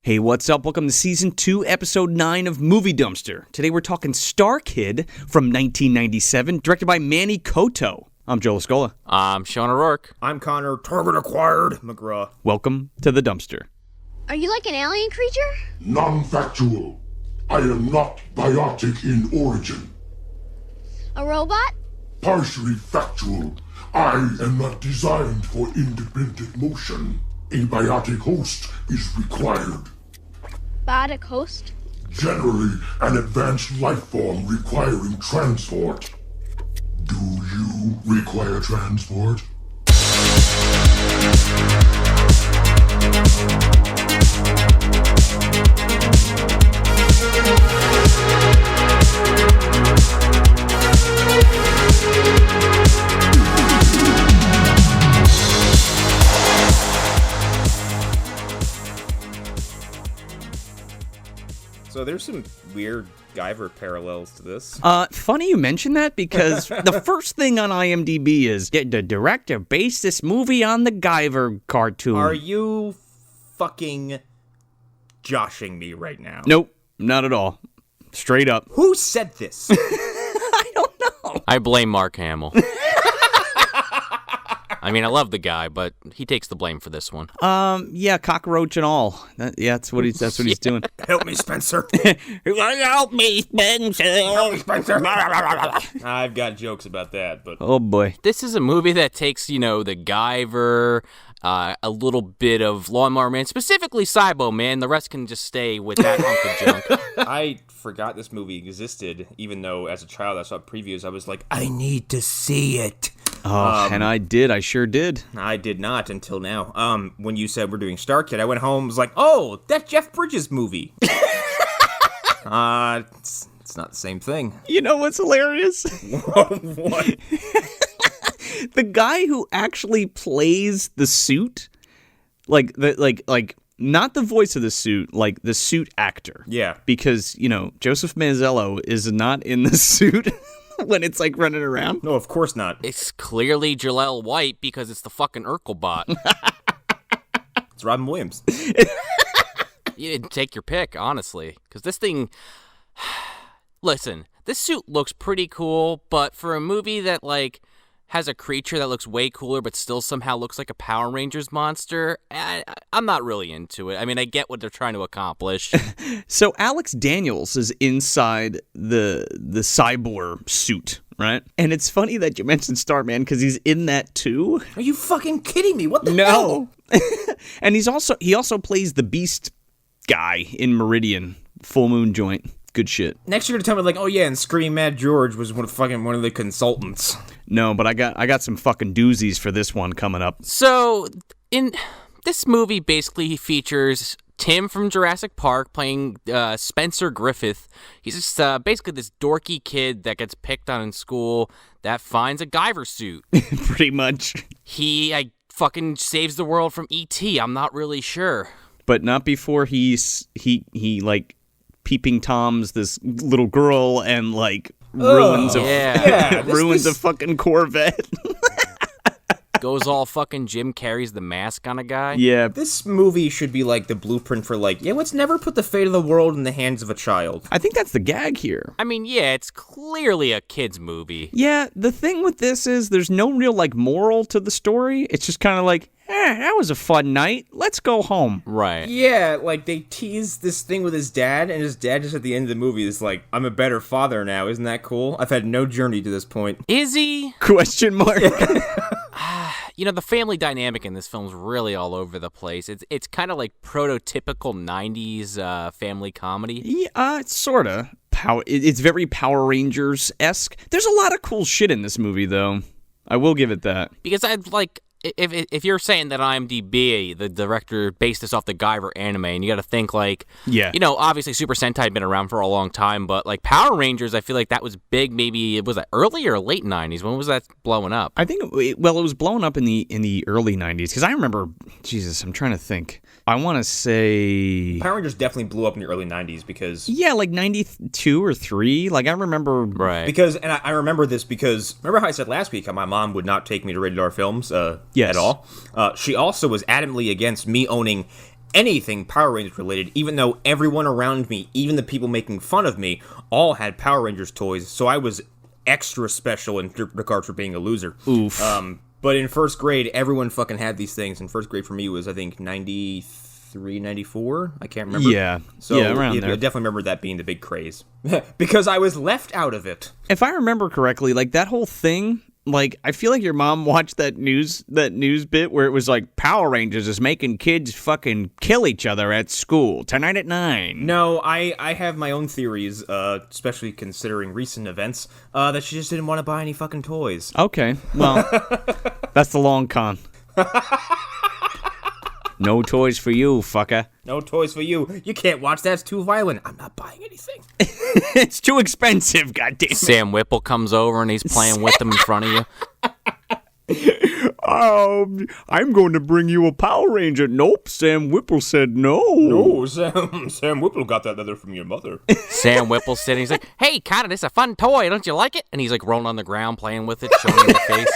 Hey, what's up? Welcome to Season 2, Episode 9 of Movie Dumpster. Today we're talking Star Kid from 1997, directed by Manny Coto. I'm Joe Lascola. I'm Sean O'Rourke. I'm Connor Target Acquired McGraw. Welcome to the Dumpster. Are you like an alien creature? Non-factual. I am not biotic in origin. A robot? Partially factual. I am not designed for independent motion. A biotic host is required. Biotic host? Generally, an advanced life form requiring transport. Do you require transport? So there's some weird Guyver parallels to this. Funny you mention that because the first thing on IMDb is the director based this movie on the Guyver cartoon. Are you fucking joshing me right now? Nope, not at all. Straight up. Who said this? I don't know. I blame Mark Hamill. I mean, I love the guy, but he takes the blame for this one. Yeah, cockroach and all. That's what he's doing. Help me, Spencer. Help me, Spencer. Help me, Spencer. I've got jokes about that, but Oh boy. This is a movie that takes, the Guyver, a little bit of Lawnmower Man, specifically Cybo Man. The rest can just stay with that hunk of junk. I forgot this movie existed, even though as a child I saw previews. I was like, I need to see it. Oh, and I did. I sure did. I did not until now. When you said we're doing Star Kid, I went home and was like, oh, that's Jeff Bridges' movie. It's not the same thing. You know what's hilarious? What? The guy who actually plays the suit, like not the voice of the suit, like the suit actor. Yeah. Because, Joseph Manzello is not in the suit when it's like running around. No, of course not. It's clearly Jaleel White because it's the fucking Urkelbot. It's Robin Williams. You didn't take your pick, honestly. Because this thing... Listen, this suit looks pretty cool, but for a movie that, has a creature that looks way cooler but still somehow looks like a Power Rangers monster, I'm not really into it. I mean, I get what they're trying to accomplish. So Alex Daniels is inside the Cyborg suit, right? And it's funny that you mentioned Starman because he's in that too. Are you fucking kidding me? What the hell? And he also plays the Beast guy in Meridian, Full Moon Joint. Good shit. Next you're gonna tell me and Scream Mad George was one of the consultants. No, but I got some fucking doozies for this one coming up. So, in this movie basically features Tim from Jurassic Park playing Spencer Griffith. He's just basically this dorky kid that gets picked on in school that finds a Guyver suit. Pretty much. He fucking saves the world from E.T. I'm not really sure. But not before he peeping Toms this little girl and ruins a fucking Corvette. Goes all fucking Jim Carrey's The Mask on a guy. Yeah. This movie should be the blueprint for let's never put the fate of the world in the hands of a child. I think that's the gag here. I mean, yeah, it's clearly a kid's movie. Yeah, the thing with this is there's no real moral to the story. It's just kind of that was a fun night. Let's go home. Right. Yeah, they tease this thing with his dad, and his dad just at the end of the movie is I'm a better father now. Isn't that cool? I've had no journey to this point. Is he? Question mark. The family dynamic in this film is really all over the place. It's kind of prototypical 90s family comedy. Yeah, sort of. It's very Power Rangers-esque. There's a lot of cool shit in this movie, though. I will give it that. Because if you're saying that IMDb, the director based this off the Guyver anime, and you got to think obviously Super Sentai had been around for a long time, but Power Rangers, I feel like that was big. Maybe was that early or late 90s? When was that blowing up? I think it was blowing up in the early 90s because I remember. Jesus, I'm trying to think. I want to say Power Rangers definitely blew up in the early 90s because... Yeah, 92 or 3. I remember... Right. Because, and I remember this because... Remember how I said last week how my mom would not take me to rated R films yes. at all? She also was adamantly against me owning anything Power Rangers related, even though everyone around me, even the people making fun of me, all had Power Rangers toys, so I was extra special in regard for being a loser. Oof. But in first grade, everyone fucking had these things, and first grade for me was, I think, 93, 94? I can't remember. Yeah. So yeah, around there. I definitely remember that being the big craze. Because I was left out of it. If I remember correctly, like that whole thing, like I feel like your mom watched that news bit where it was like Power Rangers is making kids fucking kill each other at school tonight at 9. No, I have my own theories, especially considering recent events, that she just didn't want to buy any fucking toys. Okay, well, that's the long con. No toys for you, fucker. No toys for you. You can't watch that. It's too violent. I'm not buying anything. It's too expensive, goddamn. Sam Whipple comes over and he's playing with them in front of you. I'm going to bring you a Power Ranger. Nope, Sam Whipple said no. Oh, Sam Whipple got that leather from your mother. Sam Whipple's sitting. He's like, "Hey, Connor, this is a fun toy. Don't you like it?" And he's like rolling on the ground, playing with it, showing him the face.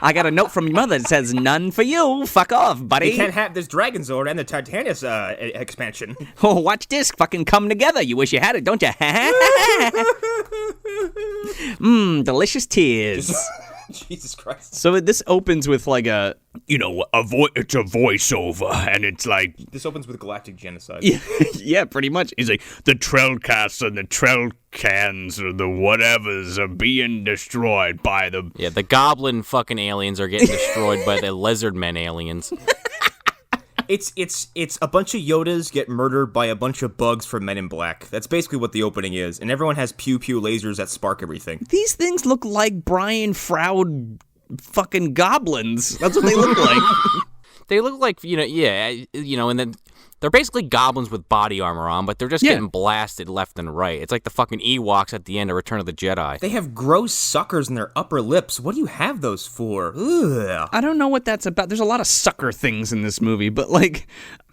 I got a note from your mother that says none for you. Fuck off, buddy. You can't have this Dragon Zord and the Titanus expansion. Oh, watch this fucking come together. You wish you had it, don't you? Delicious tears. Jesus Christ. So this opens with like a, it's a voiceover, and it's like, This opens with galactic genocide. yeah, pretty much. He's like, the Trellcasts and the Trellcans or the whatevers are being destroyed by the... Yeah, the goblin fucking aliens are getting destroyed by the lizard men aliens. It's a bunch of Yodas get murdered by a bunch of bugs from Men in Black. That's basically what the opening is. And everyone has pew-pew lasers that spark everything. These things look like Brian Froud fucking goblins. That's what they look like. They look like, and then they're basically goblins with body armor on, but they're just getting blasted left and right. It's like the fucking Ewoks at the end of Return of the Jedi. They have gross suckers in their upper lips. What do you have those for? Ugh. I don't know what that's about. There's a lot of sucker things in this movie, but like,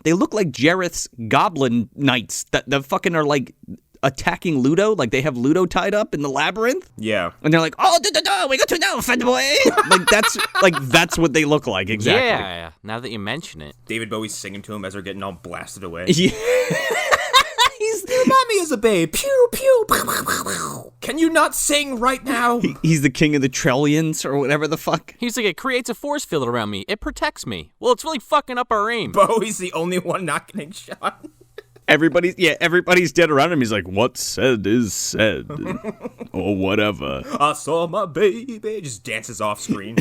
they look like Jareth's goblin knights that fucking are like attacking Ludo. Like they have Ludo tied up in the labyrinth. Yeah. And they're like, oh, we got to know, friend boy. that's what they look like, exactly. Yeah, now that you mention it. David Bowie's singing to him as they're getting all blasted away. Yeah. Mommy is a babe. Pew, pew, pew, pew, pew, pew. Can you not sing right now? He's the king of the Trellians or whatever the fuck. He's like, it creates a force field around me. It protects me. Well, it's really fucking up our aim. Bowie's the only one not getting shot. Everybody's dead around him. He's like, what's said is said. Or whatever. I saw my baby. Just dances off screen.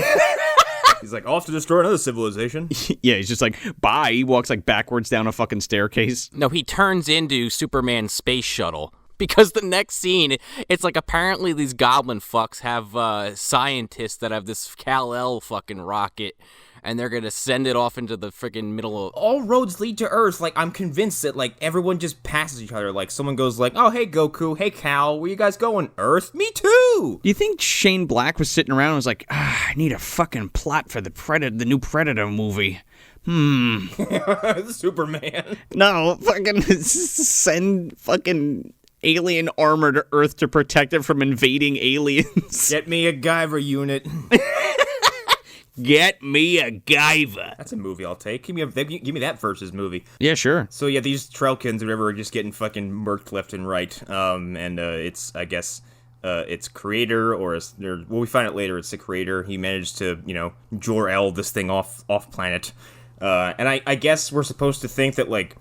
He's like, off to destroy another civilization. Yeah, he's just like, bye. He walks like backwards down a fucking staircase. No, he turns into Superman's space shuttle. Because the next scene, it's like apparently these goblin fucks have scientists that have this Kal-El fucking rocket, and they're gonna send it off into the freaking middle of... All roads lead to Earth. Like, I'm convinced that, like, everyone just passes each other. Like, someone goes like, oh, hey, Goku. Hey, Cal. Where you guys going? Earth? Me too! Do you think Shane Black was sitting around and was like, I need a fucking plot for the new Predator movie? Superman. No, fucking send fucking alien armor to Earth to protect it from invading aliens. Get me a Guyver unit. Get me a Guyver. That's a movie I'll take. Give me that versus movie. Yeah, sure. So yeah, these Trellkins or whatever are just getting fucking murked left and right. It's, I guess, its creator we find out later it's the creator. He managed to, Jor-El this thing off planet. And I guess we're supposed to think that like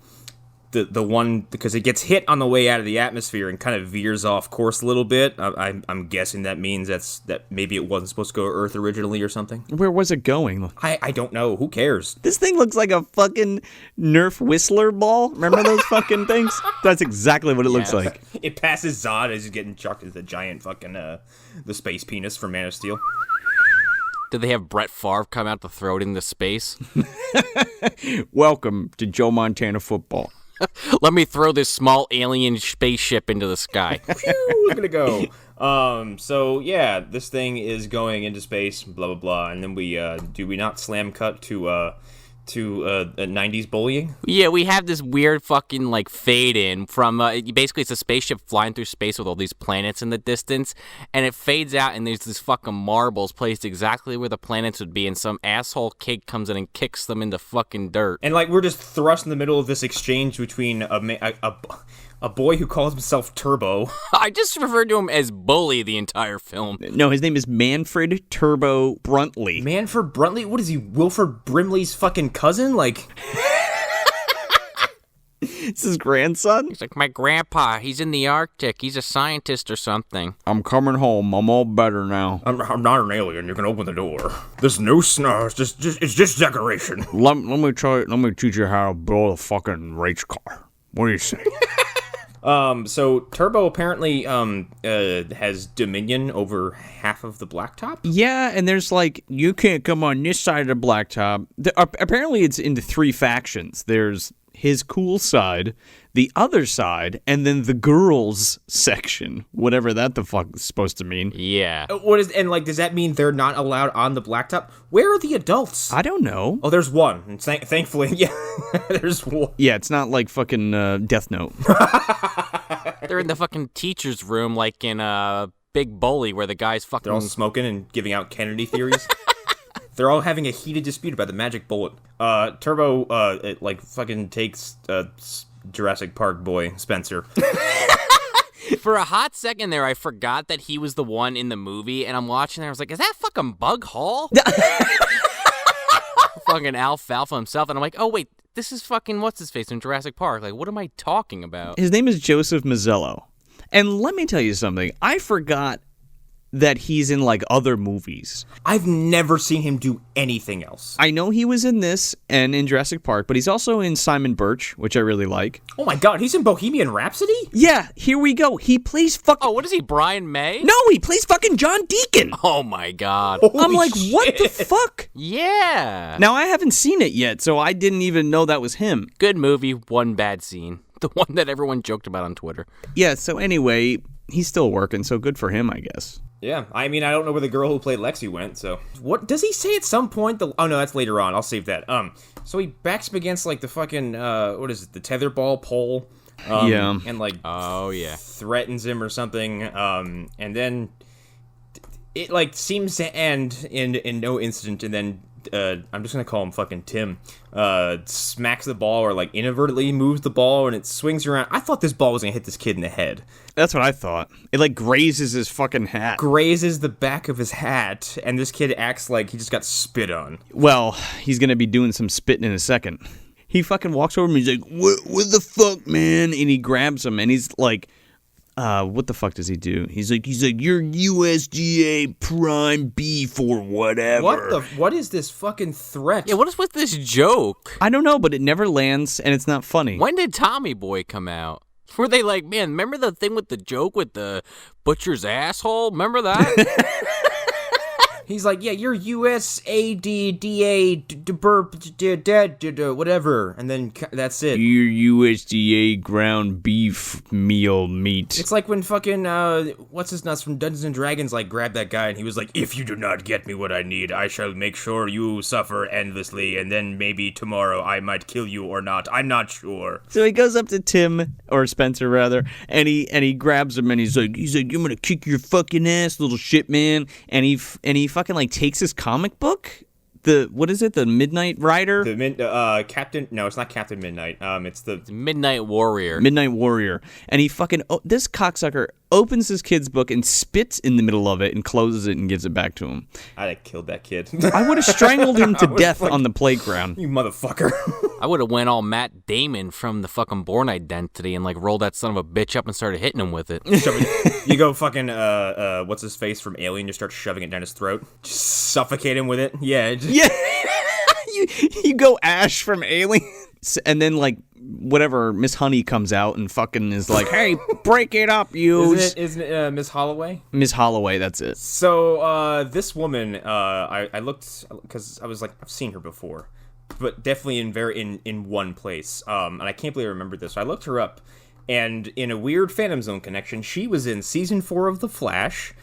the one, because it gets hit on the way out of the atmosphere and kind of veers off course a little bit. I'm guessing that means that maybe it wasn't supposed to go to Earth originally or something. Where was it going? I don't know. Who cares? This thing looks like a fucking Nerf Whistler ball. Remember those fucking things? That's exactly what it looks like. It passes Zod as he's getting chucked into the giant fucking the space penis from Man of Steel. Did they have Brett Favre come out to throw it into space? Welcome to Joe Montana football. Let me throw this small alien spaceship into the sky. Phew, look at it go. So yeah, this thing is going into space, blah blah blah, and then we do we not slam cut to 90s bullying. Yeah, we have this weird fucking like fade in from basically it's a spaceship flying through space with all these planets in the distance, and it fades out and there's these fucking marbles placed exactly where the planets would be, and some asshole kid comes in and kicks them into fucking dirt. And like we're just thrust in the middle of this exchange between a boy who calls himself Turbo. I just referred to him as Bully the entire film. No, his name is Manfred Turbo Bruntley. Manfred Bruntley? What is he, Wilford Brimley's fucking cousin? Like, It's his grandson? He's like, my grandpa, he's in the Arctic. He's a scientist or something. I'm coming home. I'm all better now. I'm not an alien. You can open the door. There's no snow. It's just decoration. Let me teach you how to build a fucking race car. What do you say? So Turbo apparently has dominion over half of the blacktop. Yeah, and there's like, you can't come on this side of the blacktop. Apparently it's into 3 factions. There's his cool side, the other side, and then the girls section, whatever that the fuck is supposed to mean. Yeah. Does that mean they're not allowed on the blacktop? Where are the adults? I don't know. Oh, there's one. And thankfully, yeah, there's one. Yeah, it's not like fucking Death Note. They're in the fucking teacher's room like in Big Bully where the guy's fucking... They're all smoking and giving out Kennedy theories. They're all having a heated dispute about the magic bullet. Turbo, fucking takes Jurassic Park boy, Spencer. For a hot second there, I forgot that he was the one in the movie, and I'm watching there, I was like, is that fucking Bug Hall? Fucking Alfalfa himself, and I'm like, oh wait, this is fucking what's-his-face in Jurassic Park. Like, what am I talking about? His name is Joseph Mazzello. And let me tell you something. I forgot that he's in like other movies. I've never seen him do anything else. I know he was in this and in Jurassic Park, but he's also in Simon Birch, which I really like. Oh my god, he's in Bohemian Rhapsody? Yeah, here we go. He plays fucking... Oh, what is he, Brian May? No, he plays fucking John Deacon. Oh my god. I'm like, what the fuck? Yeah. Now, I haven't seen it yet, so I didn't even know that was him. Good movie, one bad scene. The one that everyone joked about on Twitter. Yeah, so anyway, he's still working, so good for him, I guess. Yeah, I mean, I don't know where the girl who played Lexi went, so... What, does he say at some point? Oh, no, that's later on. I'll save that. So he backs him against, like, the fucking, what is it, the tetherball pole? Yeah. And, like... Oh, yeah. Threatens him or something, and then... It, like, seems to end in no incident, and then... I'm just gonna call him fucking Tim, smacks the ball or like inadvertently moves the ball and it swings around. I thought this ball was gonna hit this kid in the head. That's what I thought. It like grazes his fucking hat. Grazes the back of his hat, and this kid acts like he just got spit on. Well, he's gonna be doing some spitting in a second. He fucking walks over and he's like, what the fuck, man? And he grabs him and he's like, what the fuck does he do? He's like, you're USDA prime beef or whatever. What is this fucking threat? Yeah, what is with this joke? I don't know, but it never lands and it's not funny. When did Tommy Boy come out? Were they like, man, remember the thing with the joke with the butcher's asshole? Remember that? He's like, yeah, you're USADDA whatever, and then that's it. Your USDA ground beef meat. It's like when fucking what's his nuts from Dungeons and Dragons like grabbed that guy and he was like, if you do not get me what I need, I shall make sure you suffer endlessly, and then maybe tomorrow I might kill you or not. I'm not sure. So he goes up to Tim, or Spencer rather, and he grabs him and he's like, I'm gonna kick your fucking ass, little shit man, and he fucking like takes his comic book, what is it, the Midnight Rider? Captain, no, it's not Captain Midnight, it's the Midnight Warrior, and he fucking, this cocksucker opens his kid's book and spits in the middle of it and closes it and gives it back to him. I'd have killed that kid. I would have strangled him to death on the playground. You motherfucker. I would have went all Matt Damon from the fucking Bourne Identity and like rolled that son of a bitch up and started hitting him with it. You go fucking what's his face from Alien, just start shoving it down his throat, just suffocate him with it. Yeah. Yeah. you go Ash from Alien, and then like whatever Miss Honey comes out and fucking is like, hey, break it up, you. Isn't it Miss Holloway? Miss Holloway, that's it. So this woman, I looked because I was like, I've seen her before, but definitely in one place. And I can't believe I remembered this. So I looked her up, and in a weird Phantom Zone connection, she was in season 4 of The Flash.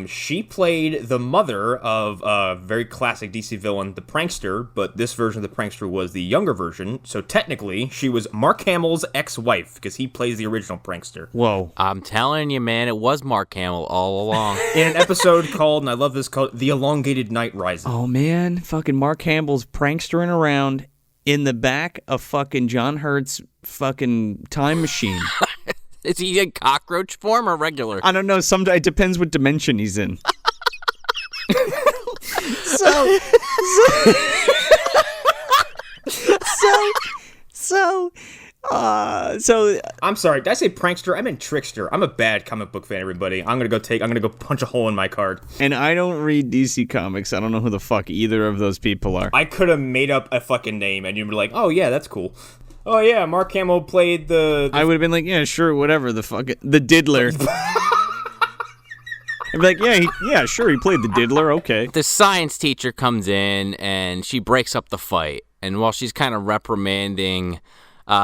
She played the mother of a very classic DC villain, the Prankster, but this version of the Prankster was the younger version, so technically she was Mark Hamill's ex-wife, because he plays the original Prankster. Whoa. I'm telling you, man, it was Mark Hamill all along. In an episode called, and I love this, called The Elongated Night Rising. Oh, man. Fucking Mark Hamill's prankstering around in the back of fucking John Hurt's fucking time machine. Is he in cockroach form or regular? I don't know. It depends what dimension he's in. So I'm sorry, did I say prankster? I meant trickster. I'm a bad comic book fan, everybody. I'm gonna go punch a hole in my card. and I don't read DC Comics. I don't know who the fuck either of those people are. I could have made up a fucking name and you'd be like, oh yeah, that's cool. Oh yeah, Mark Hamill played the I would have been like, yeah, sure, whatever. The Diddler. I'd be like, yeah, sure, he played the Diddler. Okay. The science teacher comes in and she breaks up the fight. And while she's kind of reprimanding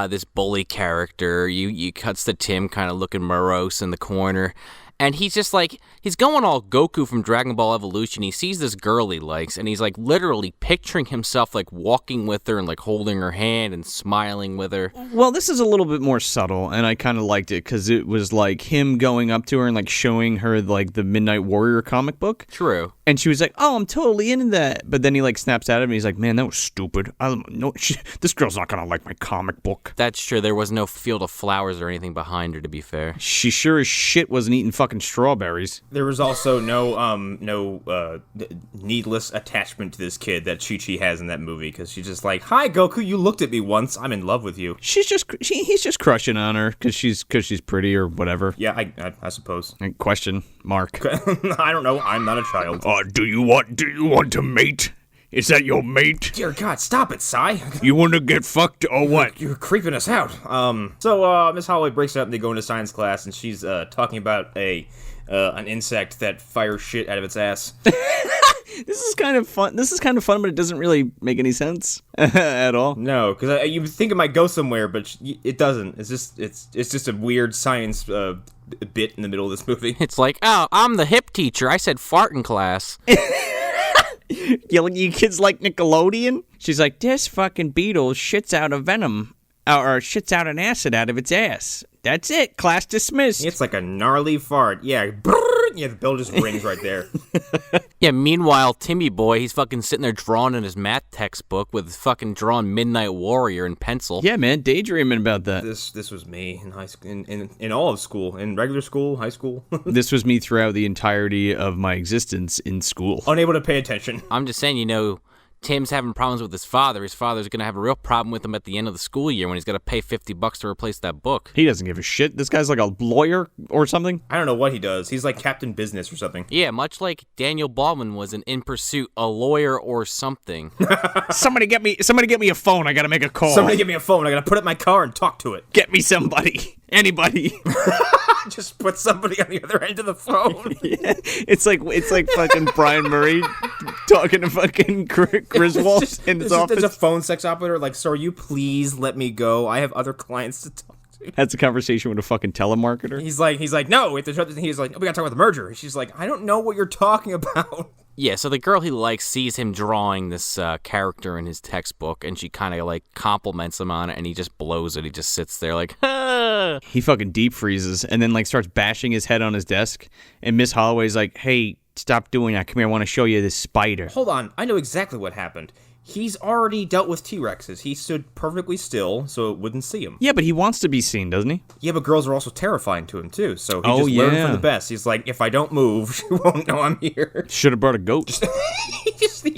this bully character, you cuts to Tim kind of looking morose in the corner. And he's just like, he's going all Goku from Dragon Ball Evolution. He sees this girl he likes, and he's like literally picturing himself like walking with her and like holding her hand and smiling with her. Well, this is a little bit more subtle, and I kind of liked it because it was like him going up to her and like showing her like the Midnight Warrior comic book. True. And she was like, "Oh, I'm totally into that." But then he like snaps at him and he's like, "Man, that was stupid. This girl's not gonna like my comic book." That's true. There was no field of flowers or anything behind her, to be fair. She sure as shit wasn't eating fucking strawberries. There was also no needless attachment to this kid that Chi-Chi has in that movie, because she's just like, "Hi Goku, you looked at me once. I'm in love with you." He's just crushing on her because she's pretty or whatever. Yeah, I suppose. Question mark. I don't know. I'm not a child. Do you want to mate? Is that your mate? Dear God, stop it, Sai. You want to get fucked or what? You're creeping us out. So Miss Holloway breaks up and they go into science class, and she's talking about an insect that fires shit out of its ass. This is kind of fun. But it doesn't really make any sense at all. No, because you think it might go somewhere, but it doesn't. It's just a weird science bit in the middle of this movie. It's like, oh, I'm the hip teacher. I said fart in class. You kids like Nickelodeon? She's like, this fucking beetle shits out a venom, or shits out an acid out of its ass. That's it. Class dismissed. It's like a gnarly fart. Yeah, yeah, the bell just rings right there. Yeah, meanwhile, Timmy Boy, he's fucking sitting there drawing in his math textbook with fucking drawing Midnight Warrior in pencil. Yeah, man, daydreaming about that. This was me in high school, in all of school, in regular school, high school. This was me throughout the entirety of my existence in school. Unable to pay attention. I'm just saying, Tim's having problems with his father. His father's going to have a real problem with him at the end of the school year when he's got to pay $50 to replace that book. He doesn't give a shit. This guy's like a lawyer or something. I don't know what he does. He's like Captain Business or something. Yeah, much like Daniel Baldwin was in Pursuit, a lawyer or something. Somebody get me a phone. I got to make a call. Somebody get me a phone. I got to put it in my car and talk to it. Get me somebody. Anybody. Just put somebody on the other end of the phone. Yeah, it's like fucking Brian Murray talking to fucking Griswold in his office. There's a phone sex operator like, "Sir, you please let me go. I have other clients to talk to." That's a conversation with a fucking telemarketer. He's like, "No, we have to shut this." He's like, "We gotta talk about the merger." She's like, "I don't know what you're talking about." Yeah, so the girl he likes sees him drawing this character in his textbook, and she kind of like compliments him on it, and he just blows it. He just sits there like, ah. He fucking deep freezes and then like starts bashing his head on his desk. And Miss Holloway's like, "Hey, stop doing that. Come here, I want to show you this spider." Hold on, I know exactly what happened. He's already dealt with T-Rexes. He stood perfectly still so it wouldn't see him. Yeah, but he wants to be seen, doesn't he? Yeah, but girls are also terrifying to him, too. So he learned from the best. He's like, if I don't move, she won't know I'm here. Should have brought a goat. he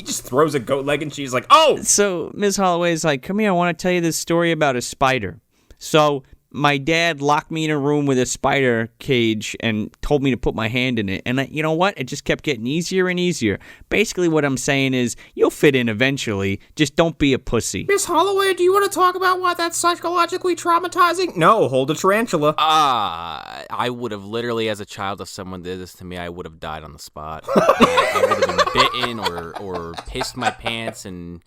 just throws a goat leg and she's like, oh! So Ms. Holloway's like, "Come here, I want to tell you this story about a spider." So my dad locked me in a room with a spider cage and told me to put my hand in it. And you know what? It just kept getting easier and easier. Basically what I'm saying is, you'll fit in eventually. Just don't be a pussy. Miss Holloway, do you want to talk about why that's psychologically traumatizing? No, hold a tarantula. I would have literally, as a child, if someone did this to me, I would have died on the spot. I would have been bitten or pissed my pants, and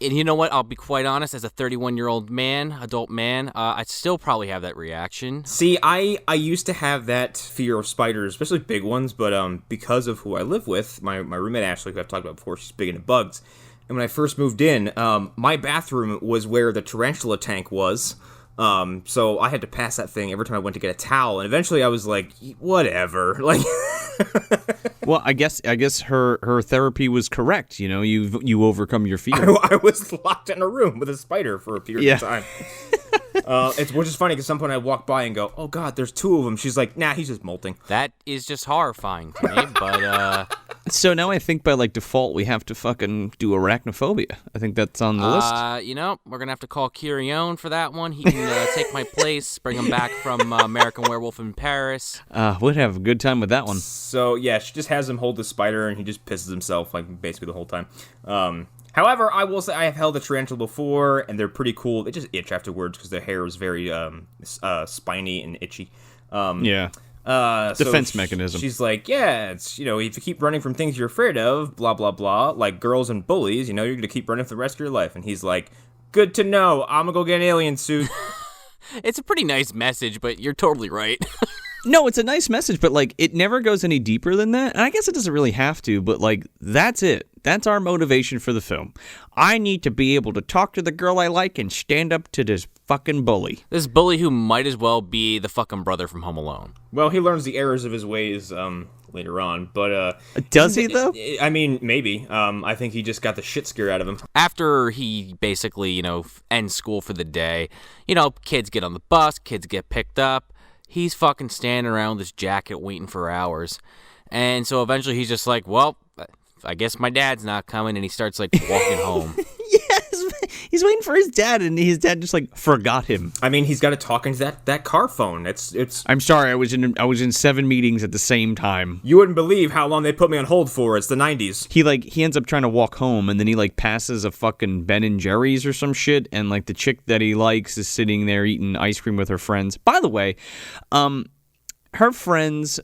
And you know what? I'll be quite honest. As a 31-year-old man, adult man, I'd still probably have that reaction. See, I used to have that fear of spiders, especially big ones, but because of who I live with, my roommate Ashley, who I've talked about before, she's big into bugs. And when I first moved in, my bathroom was where the tarantula tank was. So I had to pass that thing every time I went to get a towel, and eventually I was like, whatever. Like, Well, I guess her therapy was correct. You know, you overcome your fear. I was locked in a room with a spider for a period of time. Which is funny because at some point I walk by and go, oh God, there's two of them. She's like, nah, he's just molting. That is just horrifying to me, but So now I think by like default we have to fucking do arachnophobia. I think that's on the list. you know, we're gonna have to call Kirion for that one. He can take my place, bring him back from American Werewolf in Paris. We'd have a good time with that one. So yeah, she just has him hold the spider and he just pisses himself like basically the whole time. However, I will say I have held a tarantula before, and they're pretty cool. They just itch afterwards because their hair is very spiny and itchy. Yeah. Defense mechanism. She's like, yeah, it's, if you keep running from things you're afraid of, blah, blah, blah, like girls and bullies, you're going to keep running for the rest of your life. And he's like, good to know. I'm going to go get an alien suit. It's a pretty nice message, but you're totally right. No, it's a nice message, but like it never goes any deeper than that. And I guess it doesn't really have to, but like that's it. That's our motivation for the film. I need to be able to talk to the girl I like and stand up to this fucking bully. This bully who might as well be the fucking brother from Home Alone. Well, he learns the errors of his ways later on, but does he though? I mean, maybe. I think he just got the shit scare out of him. After he basically, ends school for the day, kids get on the bus, kids get picked up. He's fucking standing around with his jacket waiting for hours. And so eventually he's just like, well, I guess my dad's not coming. And he starts like walking home. Yes, he's waiting for his dad, and his dad just like forgot him. I mean, he's got to talk into that car phone. It's. I'm sorry, I was in 7 meetings at the same time. You wouldn't believe how long they put me on hold for. It's the 90s. He ends up trying to walk home, and then he like passes a fucking Ben and Jerry's or some shit, and like the chick that he likes is sitting there eating ice cream with her friends. By the way, her friends.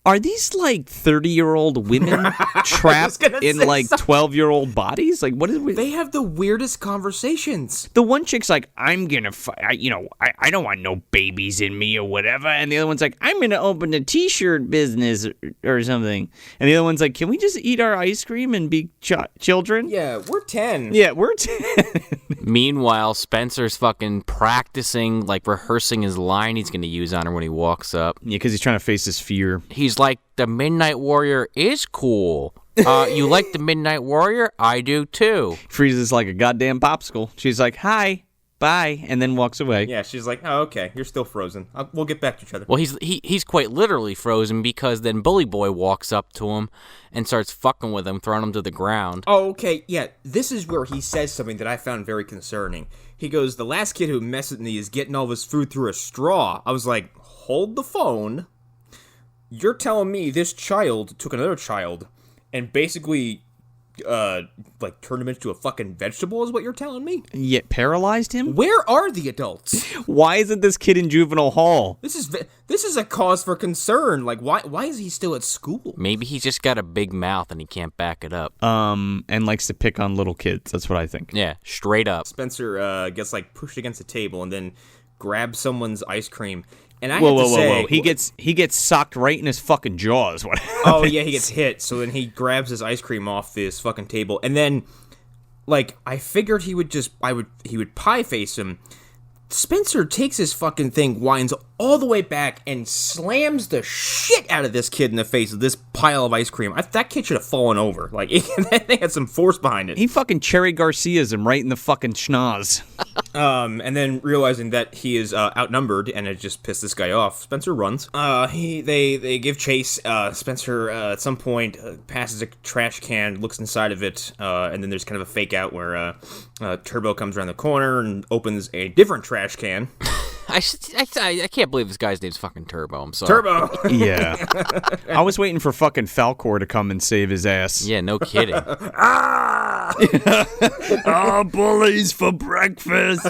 Are these like 30-year-old women trapped in like 12-year-old bodies? Like, what is it? They have the weirdest conversations. The one chick's like, I'm gonna, I don't want no babies in me or whatever. And the other one's like, I'm gonna open a t-shirt business or something. And the other one's like, can we just eat our ice cream and be children? Yeah, we're 10. Yeah, we're 10. Meanwhile, Spencer's fucking practicing, like rehearsing his line he's gonna use on her when he walks up. Yeah, because he's trying to face his fear. He's like, the Midnight Warrior is cool. You like the Midnight Warrior? I do too. Freezes like a goddamn popsicle. She's like, hi, bye, and then walks away. Yeah, she's like, oh, okay, you're still frozen. We'll get back to each other. Well, he's quite literally frozen because then Bully Boy walks up to him and starts fucking with him, throwing him to the ground. Oh, okay, yeah, this is where he says something that I found very concerning. He goes, the last kid who messed with me is getting all of his food through a straw. I was like, hold the phone. You're telling me this child took another child and basically, like, turned him into a fucking vegetable is what you're telling me? Yet paralyzed him? Where are the adults? Why isn't this kid in juvenile hall? This is a cause for concern. Like, why is he still at school? Maybe he's just got a big mouth and he can't back it up. And likes to pick on little kids. That's what I think. Yeah, straight up. Spencer gets, like, pushed against the table and then grabs someone's ice cream. And I whoa. He gets socked right in his fucking jaws. What happens? Oh, yeah, he gets hit. So then he grabs his ice cream off this fucking table. And then, like, I figured he would pie face him. Spencer takes his fucking thing, winds all the way back, and slams the shit out of this kid in the face with this pile of ice cream. That kid should have fallen over. Like, that thing had some force behind it. He fucking Cherry Garcia's him right in the fucking schnoz. And then realizing that he is outnumbered and it just pissed this guy off, Spencer runs. They give chase. Spencer at some point passes a trash can, looks inside of it, and then there's kind of a fake out where Turbo comes around the corner and opens a different trash can. I can't believe this guy's name's fucking Turbo. I'm sorry. Turbo. Yeah. I was waiting for fucking Falcor to come and save his ass. Yeah, no kidding. Ah, bullies for breakfast.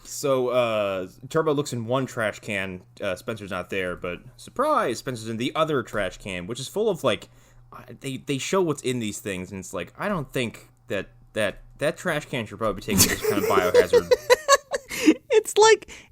So Turbo looks in one trash can. Spencer's not there, but surprise, Spencer's in the other trash can, which is full of like they show what's in these things, and it's like I don't think that trash can should probably be taken as kind of biohazard.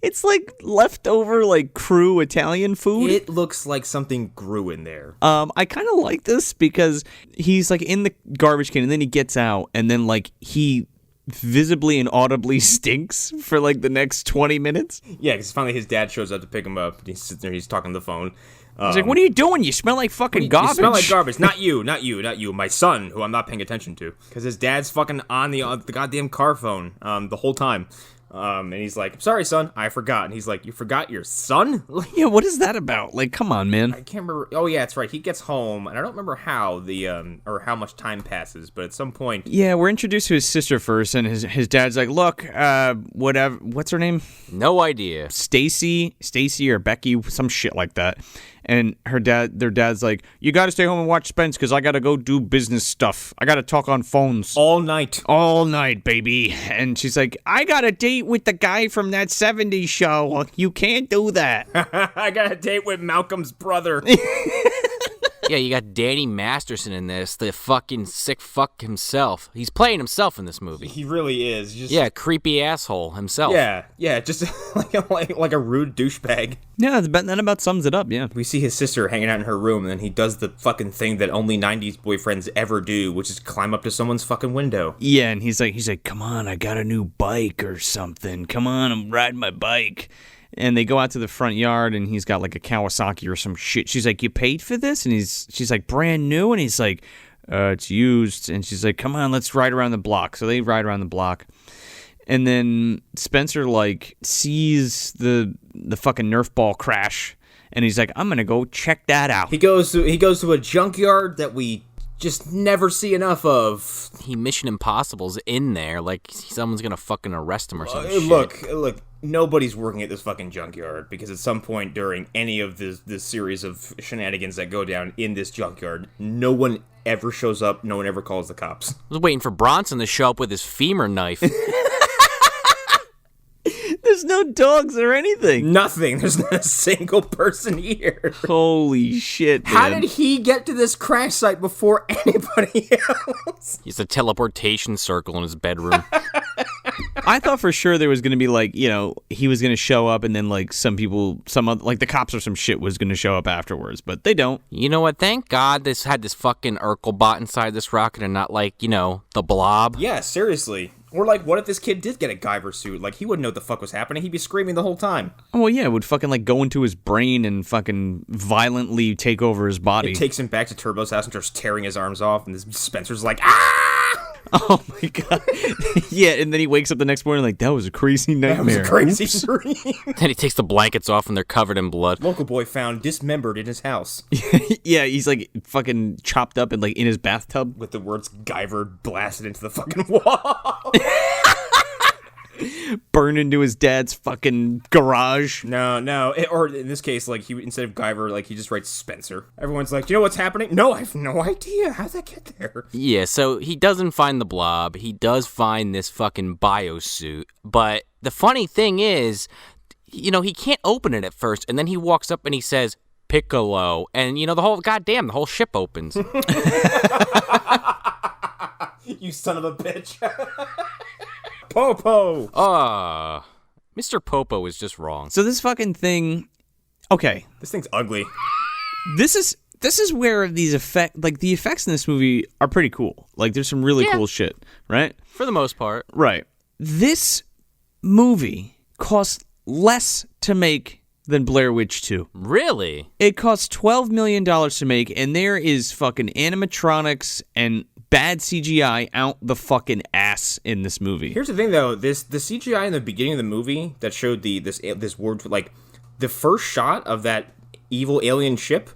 It's like leftover like crew Italian food. It looks like something grew in there. I kind of like this because he's like in the garbage can and then he gets out and then like he visibly and audibly stinks for like the next 20 minutes. Yeah, because finally his dad shows up to pick him up. And he's sitting there, he's talking on the phone. He's like, "What are you doing? You smell like fucking garbage." You smell like garbage. Not you. My son, who I'm not paying attention to. Because his dad's fucking on the goddamn car phone the whole time. And he's like, "Sorry, son, I forgot." And he's like, "You forgot your son?" Yeah, what is that about? Like, come on, man. I can't remember. Oh yeah, that's right. He gets home, and I don't remember how or how much time passes, but at some point, Yeah, we're introduced to his sister first, and his dad's like, "Look, whatever. What's her name? No idea. Stacy or Becky, some shit like that." And their dad's like, "You got to stay home and watch Spence because I got to go do business stuff. I got to talk on phones all night, baby." And she's like, "I got a date with the guy from that '70s show. You can't do that." I got a date with Malcolm's brother. Yeah, you got Danny Masterson in this, the fucking sick fuck himself. He's playing himself in this movie. He really is. Yeah, creepy asshole himself. Yeah, just like a rude douchebag. Yeah, that about sums it up, yeah. We see his sister hanging out in her room, and then he does the fucking thing that only 90s boyfriends ever do, which is climb up to someone's fucking window. Yeah, and he's like, "Come on, I got a new bike or something. Come on, I'm riding my bike." And they go out to the front yard, and he's got like a Kawasaki or some shit. She's like, "You paid for this?" And she's like, "Brand new?" And he's like, "It's used." And she's like, "Come on, let's ride around the block." So they ride around the block. And then Spencer like sees the fucking Nerf ball crash, and he's like, "I'm gonna go check that out." He goes to a junkyard that we just never see enough of. He Mission Impossible's in there, like someone's gonna fucking arrest him or some shit. Look, nobody's working at this fucking junkyard because at some point during any of this series of shenanigans that go down in this junkyard, no one ever shows up, no one ever calls the cops. I was waiting for Bronson to show up with his femur knife. There's no dogs or anything. Nothing. There's not a single person here. Holy shit, man. How did he get to this crash site before anybody else? He's a teleportation circle in his bedroom. I thought for sure there was going to be like, he was going to show up and then like like the cops or some shit was going to show up afterwards, but they don't. You know what? Thank God this had this fucking Urkelbot inside this rocket and not like, the Blob. Yeah, seriously. Or like, what if this kid did get a Guyver suit? Like, he wouldn't know what the fuck was happening. He'd be screaming the whole time. Oh, well, yeah, it would fucking like go into his brain and fucking violently take over his body. It takes him back to Turbo's house and starts tearing his arms off, and this Spencer's like, ah! Oh my god. Yeah, and then he wakes up the next morning like, that was a crazy nightmare. That was a crazy dream. Then he takes the blankets off and they're covered in blood. Local boy found dismembered in his house. Yeah, he's like fucking chopped up and like in his bathtub. With the words Guyver blasted into the fucking wall. Burned into his dad's fucking garage. No. Or in this case, like, he instead of Guyver, like, he just writes Spencer. Everyone's like, you know what's happening? No, I have no idea. How'd that get there? Yeah, so he doesn't find the Blob. He does find this fucking biosuit. But the funny thing is, he can't open it at first. And then he walks up and he says, Piccolo. And, the whole ship opens. You son of a bitch. Popo! Mr. Popo is just wrong. So this fucking thing, okay. This thing's ugly. This is where the effects in this movie are pretty cool. Like, there's some really cool shit, right? For the most part. Right. This movie cost less to make than Blair Witch 2. Really? It cost $12 million to make, and there is fucking animatronics and bad CGI out the fucking ass in this movie. Here's the thing, though. The CGI in the beginning of the movie that showed this word, like, the first shot of that evil alien ship,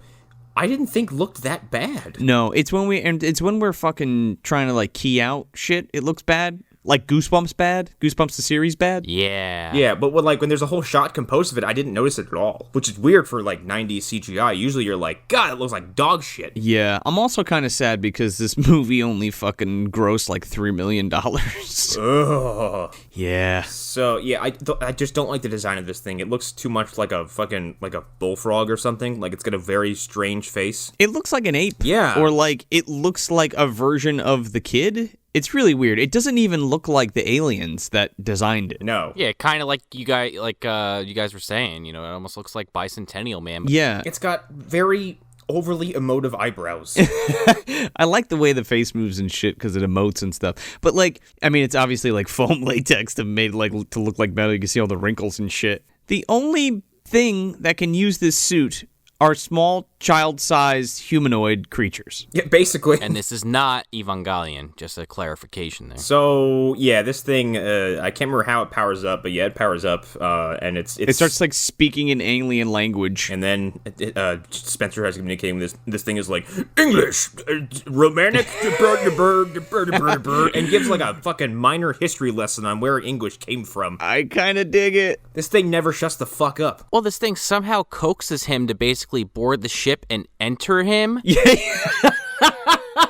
I didn't think looked that bad. No, it's when we're fucking trying to like key out shit. It looks bad. Like Goosebumps bad? Goosebumps the series bad? Yeah. Yeah, but when there's a whole shot composed of it, I didn't notice it at all. Which is weird for like 90s CGI. Usually you're like, God, it looks like dog shit. Yeah, I'm also kind of sad because this movie only fucking grossed like $3 million. Ugh. Yeah. So, yeah, I just don't like the design of this thing. It looks too much like a fucking, like a bullfrog or something. Like, it's got a very strange face. It looks like an ape. Yeah. Or like, it looks like a version of the kid. It's really weird. It doesn't even look like the aliens that designed it. No. Yeah, kind of like you guys were saying. You know, it almost looks like Bicentennial Man. Yeah. It's got very overly emotive eyebrows. I like the way the face moves and shit because it emotes and stuff. But like, I mean, it's obviously like foam latex to made like to look like metal. You can see all the wrinkles and shit. The only thing that can use this suit are small, child-sized humanoid creatures. Yeah, basically. And this is not Evangelion, just a clarification there. So, yeah, this thing, I can't remember how it powers up, but yeah, it powers up, and it's... It starts, like, speaking in alien language. And then Spencer has communicating with this thing is like, English, romantic, and gives, like, a fucking minor history lesson on where English came from. I kind of dig it. This thing never shuts the fuck up. Well, this thing somehow coaxes him to basically board the ship and enter him. Yeah.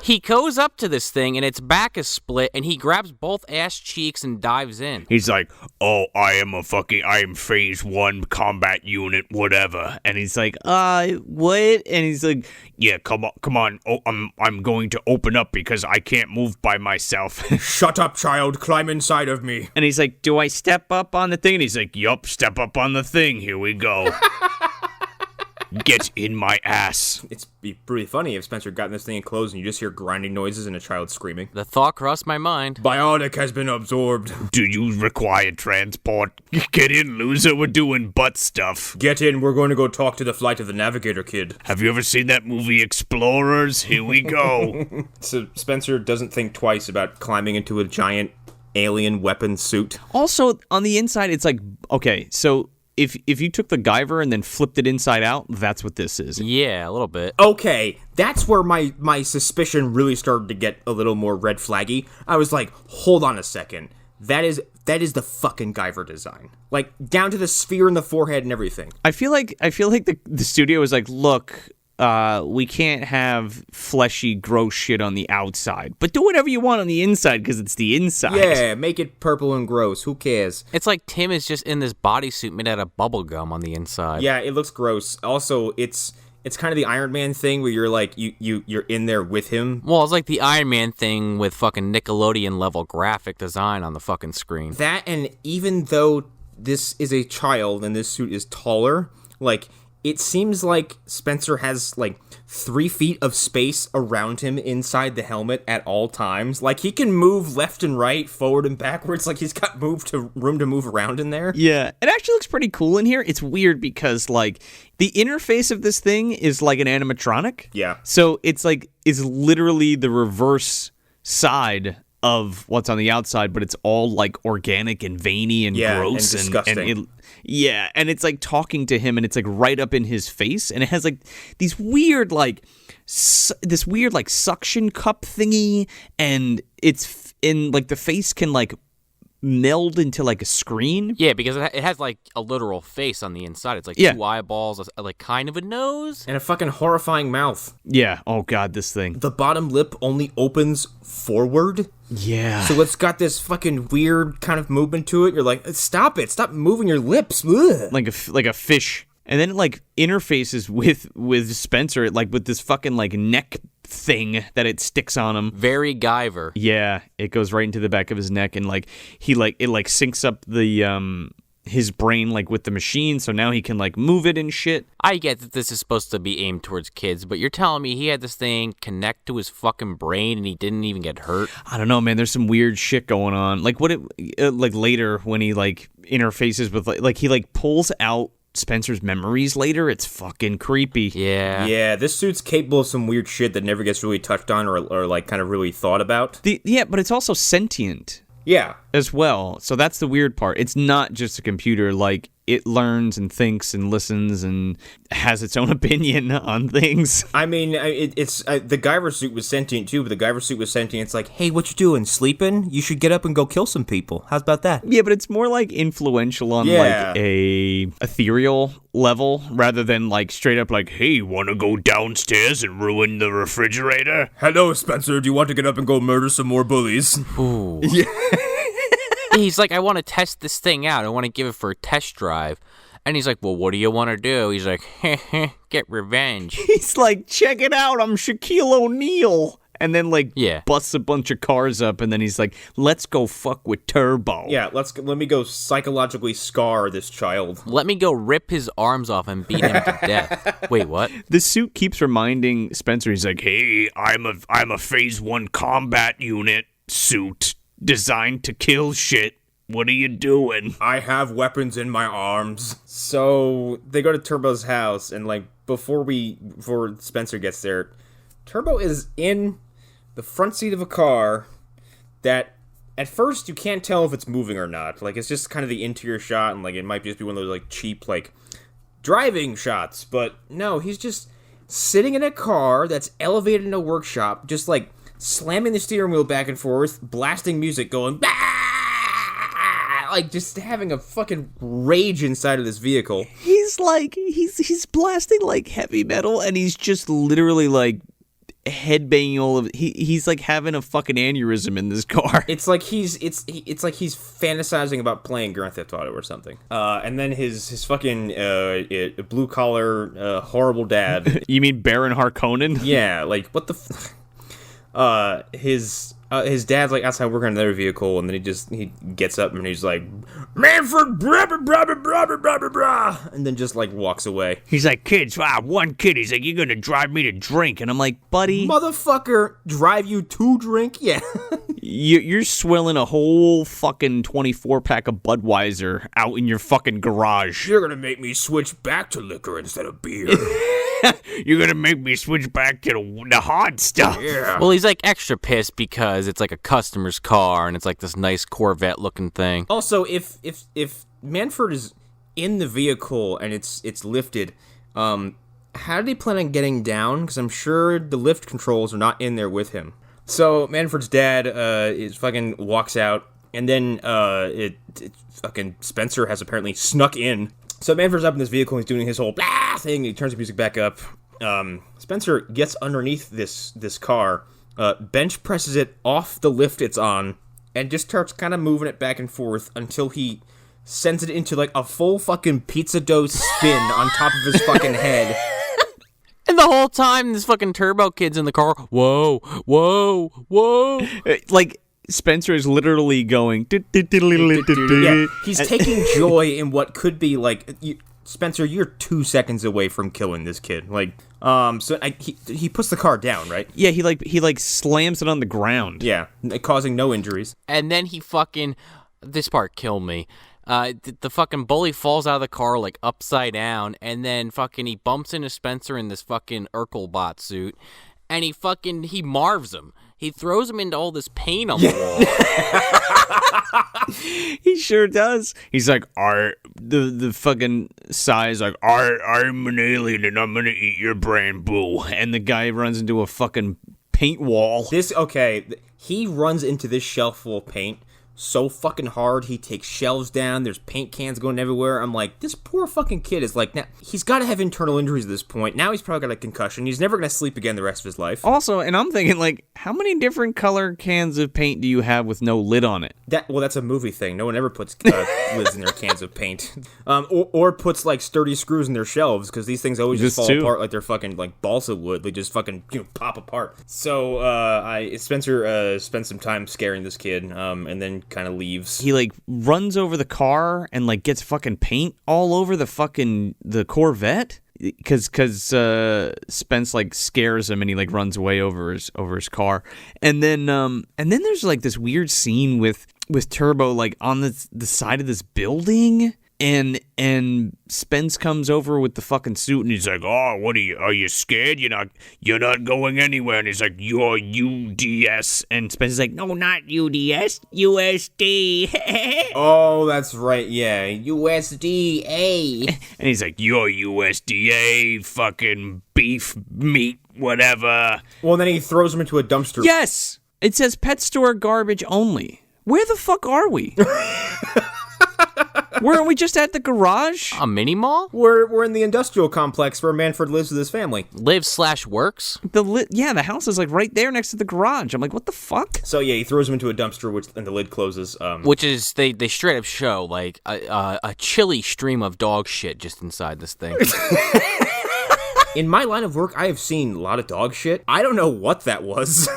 He goes up to this thing and its back is split and he grabs both ass cheeks and dives in. He's like, oh, I am phase 1 combat unit, whatever. And he's like, what? And he's like, yeah, come on. Oh, I'm going to open up because I can't move by myself. Shut up, child. Climb inside of me. And he's like, do I step up on the thing? And he's like, yup, step up on the thing. Here we go. Get in my ass. It's be pretty funny if Spencer got in this thing enclosed and you just hear grinding noises and a child screaming. The thought crossed my mind. Biotic has been absorbed. Do you require transport? Get in, loser. We're doing butt stuff. Get in. We're going to go talk to the Flight of the Navigator kid. Have you ever seen that movie Explorers? Here we go. So Spencer doesn't think twice about climbing into a giant alien weapon suit. Also, on the inside, it's like, okay, so if you took the Guyver and then flipped it inside out, that's what this is. Yeah, a little bit. Okay, that's where my suspicion really started to get a little more red flaggy. I was like, hold on a second. That is the fucking Guyver design. Like, down to the sphere in the forehead and everything. I feel like the studio was like, look, we can't have fleshy, gross shit on the outside, but do whatever you want on the inside because it's the inside. Yeah, make it purple and gross. Who cares? It's like Tim is just in this bodysuit made out of bubble gum on the inside. Yeah, it looks gross. Also, it's kind of the Iron Man thing where you're like you're in there with him. Well, it's like the Iron Man thing with fucking Nickelodeon level graphic design on the fucking screen. That, and even though this is a child and this suit is taller, like, it seems like Spencer has, like, 3 feet of space around him inside the helmet at all times. Like, he can move left and right, forward and backwards. Like, he's got room to move around in there. Yeah, it actually looks pretty cool in here. It's weird because, like, the interface of this thing is like an animatronic. Yeah. So it's literally the reverse side of what's on the outside, but it's all like organic and veiny and gross and disgusting. And it's like talking to him, and it's like right up in his face, and it has like these weird like this weird like suction cup thingy, and it's in like the face can like meld into like a screen. Yeah, because it has like a literal face on the inside. It's like 2 eyeballs, like kind of a nose. And a fucking horrifying mouth. Yeah. Oh god, this thing. The bottom lip only opens forward. Yeah. So it's got this fucking weird kind of movement to it. You're like, stop it. Stop moving your lips. Ugh. Like a fish. And then it like interfaces with Spencer, like with this fucking like neck thing that it sticks on him. Very Guyver. Yeah, it goes right into the back of his neck, and like it syncs up the his brain like with the machine, so now he can like move it and shit. I get that this is supposed to be aimed towards kids, but you're telling me he had this thing connect to his fucking brain and he didn't even get hurt? I don't know, man. There's some weird shit going on. Like like later when he like interfaces with like he like pulls out Spencer's memories later. It's fucking creepy. Yeah. Yeah, this suit's capable of some weird shit that never gets really touched on or like kind of really thought about. Yeah, but it's also sentient. Yeah. As well. So that's the weird part. It's not just a computer. Like, it learns and thinks and listens and has its own opinion on things. I mean, it's the Guyver suit was sentient too, but the Guyver suit was sentient. It's like, hey, what you doing? Sleeping? You should get up and go kill some people. How's about that? Yeah, but it's more like influential on like a ethereal level rather than like straight up like, hey, want to go downstairs and ruin the refrigerator? Hello, Spencer. Do you want to get up and go murder some more bullies? Ooh. Yeah. He's like, I want to test this thing out. I want to give it for a test drive. And he's like, well, what do you want to do? He's like, get revenge. He's like, check it out. I'm Shaquille O'Neal. and then like Yeah. busts a bunch of cars up, and then he's like, "Let's go fuck with Turbo." Yeah, let me go psychologically scar this child. Let me go rip his arms off and beat him to death. Wait, what? The suit keeps reminding Spencer. He's like, "Hey, I'm a Phase 1 combat unit suit designed to kill shit. What are you doing?" I have weapons in my arms. So they go to Turbo's house, and like before Spencer gets there, Turbo is in the front seat of a car that at first you can't tell if it's moving or not. Like it's just kind of the interior shot, and like it might just be one of those like cheap like driving shots. But no, he's just sitting in a car that's elevated in a workshop, just like slamming the steering wheel back and forth, blasting music, going like just having a fucking rage inside of this vehicle. He's like, he's blasting like heavy metal, and he's just literally like headbanging all of. He's like having a fucking aneurysm in this car. It's like he's fantasizing about playing Grand Theft Auto or something. And then his fucking blue collar horrible dad. You mean Baron Harkonnen? Yeah, like what the. His dad's like outside working on another vehicle, and then he gets up and he's like, Manfred, blah blah blah blah blah blah blah, and then just like walks away. He's like, kids, one kid. He's like, you're gonna drive me to drink, and I'm like, buddy, motherfucker, drive you to drink? Yeah. You're swilling a whole fucking 24-pack of Budweiser out in your fucking garage. You're gonna make me switch back to liquor instead of beer. You're gonna make me switch back to the hard stuff. Yeah. Well, he's like extra pissed because it's like a customer's car and it's like this nice Corvette looking thing. Also, if Manfred is in the vehicle and it's lifted, how did he plan on getting down? Because I'm sure the lift controls are not in there with him. So Manfred's dad is fucking walks out, and then fucking Spencer has apparently snuck in. So Manfred's up in this vehicle, and he's doing his whole blah thing, and he turns the music back up. Spencer gets underneath this car, bench presses it off the lift it's on, and just starts kind of moving it back and forth until he sends it into like a full fucking pizza dough spin on top of his fucking head. And the whole time, this fucking Turbo kid's in the car. Whoa, whoa, whoa. Like, Spencer is literally going. Yeah, he's taking joy in what could be like, Spencer, you're 2 seconds away from killing this kid. Like, he puts the car down, right? Yeah, he like slams it on the ground. Yeah, causing no injuries. And then he fucking, this part killed me. The fucking bully falls out of the car like upside down, and then fucking he bumps into Spencer in this fucking Urkelbot suit, and he marvs him. He throws him into all this paint on the wall. He sure does. He's like, the fucking size like, I'm an alien and I'm gonna eat your brain, boo. And the guy runs into a fucking paint wall. He runs into this shelf full of paint so fucking hard, he takes shelves down, there's paint cans going everywhere. I'm like, this poor fucking kid is like, now he's got to have internal injuries at this point. Now he's probably got a concussion. He's never going to sleep again the rest of his life. Also, and I'm thinking, like, how many different color cans of paint do you have with no lid on it? That's a movie thing. No one ever puts lids in their cans of paint. Or puts, like, sturdy screws in their shelves, because these things always just fall apart like they're fucking, like, balsa wood. They just fucking, pop apart. So, Spencer spends some time scaring this kid, and then kind of leaves. He like runs over the car and like gets fucking paint all over the Corvette because Spence like scares him and he like runs away over his car, and then there's like this weird scene with Turbo like on the side of this building. And Spence comes over with the fucking suit and he's like, "Oh, what are you scared? You're not going anywhere." And he's like, "You're UDS." And Spence is like, "No, not UDS, USD." Oh, that's right, yeah, USDA. And he's like, "You're USDA, fucking beef, meat, whatever." Well, then he throws him into a dumpster. Yes, it says pet store garbage only. Where the fuck are we? Weren't we just at the garage? A mini mall? We're in the industrial complex where Manfred lives with his family. Lives/works? The house is like right there next to the garage. I'm like, what the fuck? So yeah, he throws him into a dumpster, and the lid closes. Which is they straight up show like a chilly stream of dog shit just inside this thing. In my line of work, I have seen a lot of dog shit. I don't know what that was.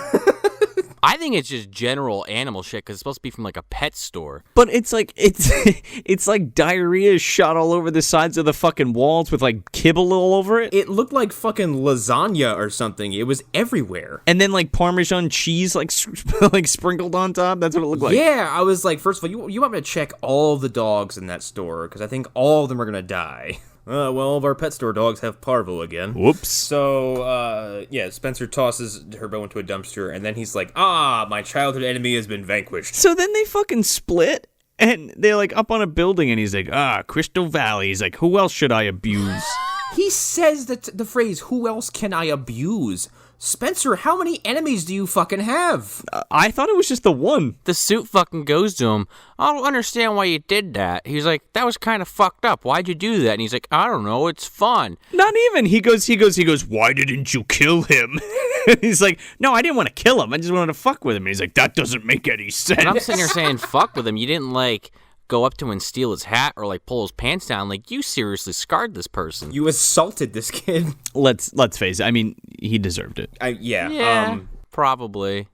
I think it's just general animal shit because it's supposed to be from like a pet store. But it's like it's like diarrhea shot all over the sides of the fucking walls with like kibble all over it. It looked like fucking lasagna or something. It was everywhere. And then like Parmesan cheese like like sprinkled on top. That's what it looked like. Yeah, I was like, first of all, you want me to check all of the dogs in that store because I think all of them are gonna die. Well, all of our pet store dogs have parvo again. Whoops. So, yeah, Spencer tosses Herbo into a dumpster, and then he's like, my childhood enemy has been vanquished. So then they fucking split, and they're like up on a building, and he's like, Crystal Valley. He's like, who else should I abuse? He says that the phrase, who else can I abuse? Spencer, how many enemies do you fucking have? I thought it was just the one. The suit fucking goes to him. I don't understand why you did that. He's like, that was kind of fucked up. Why'd you do that? And he's like, I don't know. It's fun. Not even. He goes, why didn't you kill him? He's like, no, I didn't want to kill him. I just wanted to fuck with him. And he's like, that doesn't make any sense. And I'm sitting here saying, fuck with him. You didn't like go up to him and steal his hat or like pull his pants down. Like, you seriously scarred this person. You assaulted this kid. Let's face it. I mean, he deserved it. Yeah, probably.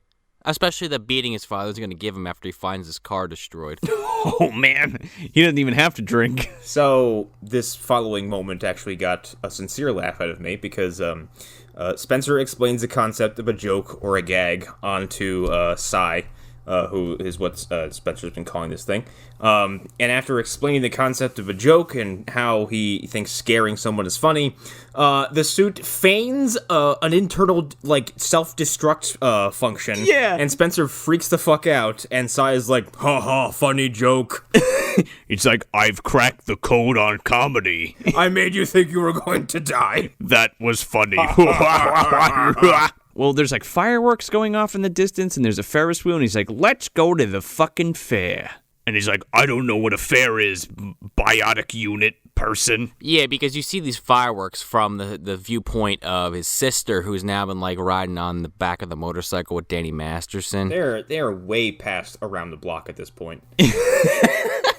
Especially the beating his father's going to give him after he finds his car destroyed. Oh, man. He doesn't even have to drink. So this following moment actually got a sincere laugh out of me because Spencer explains the concept of a joke or a gag onto Sai, who is what Spencer's been calling this thing. And after explaining the concept of a joke and how he thinks scaring someone is funny, the suit feigns an internal, like, self-destruct function. Yeah. And Spencer freaks the fuck out, and Sai is like, ha, funny joke. It's like, I've cracked the code on comedy. I made you think you were going to die. That was funny. Well, there's like fireworks going off in the distance, and there's a Ferris wheel, and he's like, let's go to the fucking fair. And he's like, I don't know what a fair is, biotic unit person. Yeah, because you see these fireworks from the viewpoint of his sister, who's now been like riding on the back of the motorcycle with Danny Masterson. They're way past around the block at this point.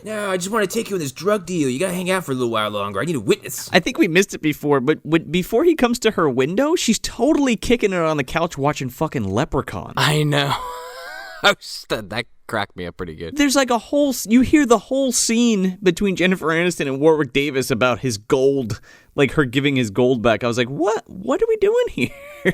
No, I just want to take you on this drug deal. You gotta hang out for a little while longer. I need a witness. I think we missed it before, but before he comes to her window, she's totally kicking it on the couch watching fucking Leprechaun. I know. That cracked me up pretty good. There's like you hear the whole scene between Jennifer Aniston and Warwick Davis about his gold, like her giving his gold back. I was like, what are we doing here?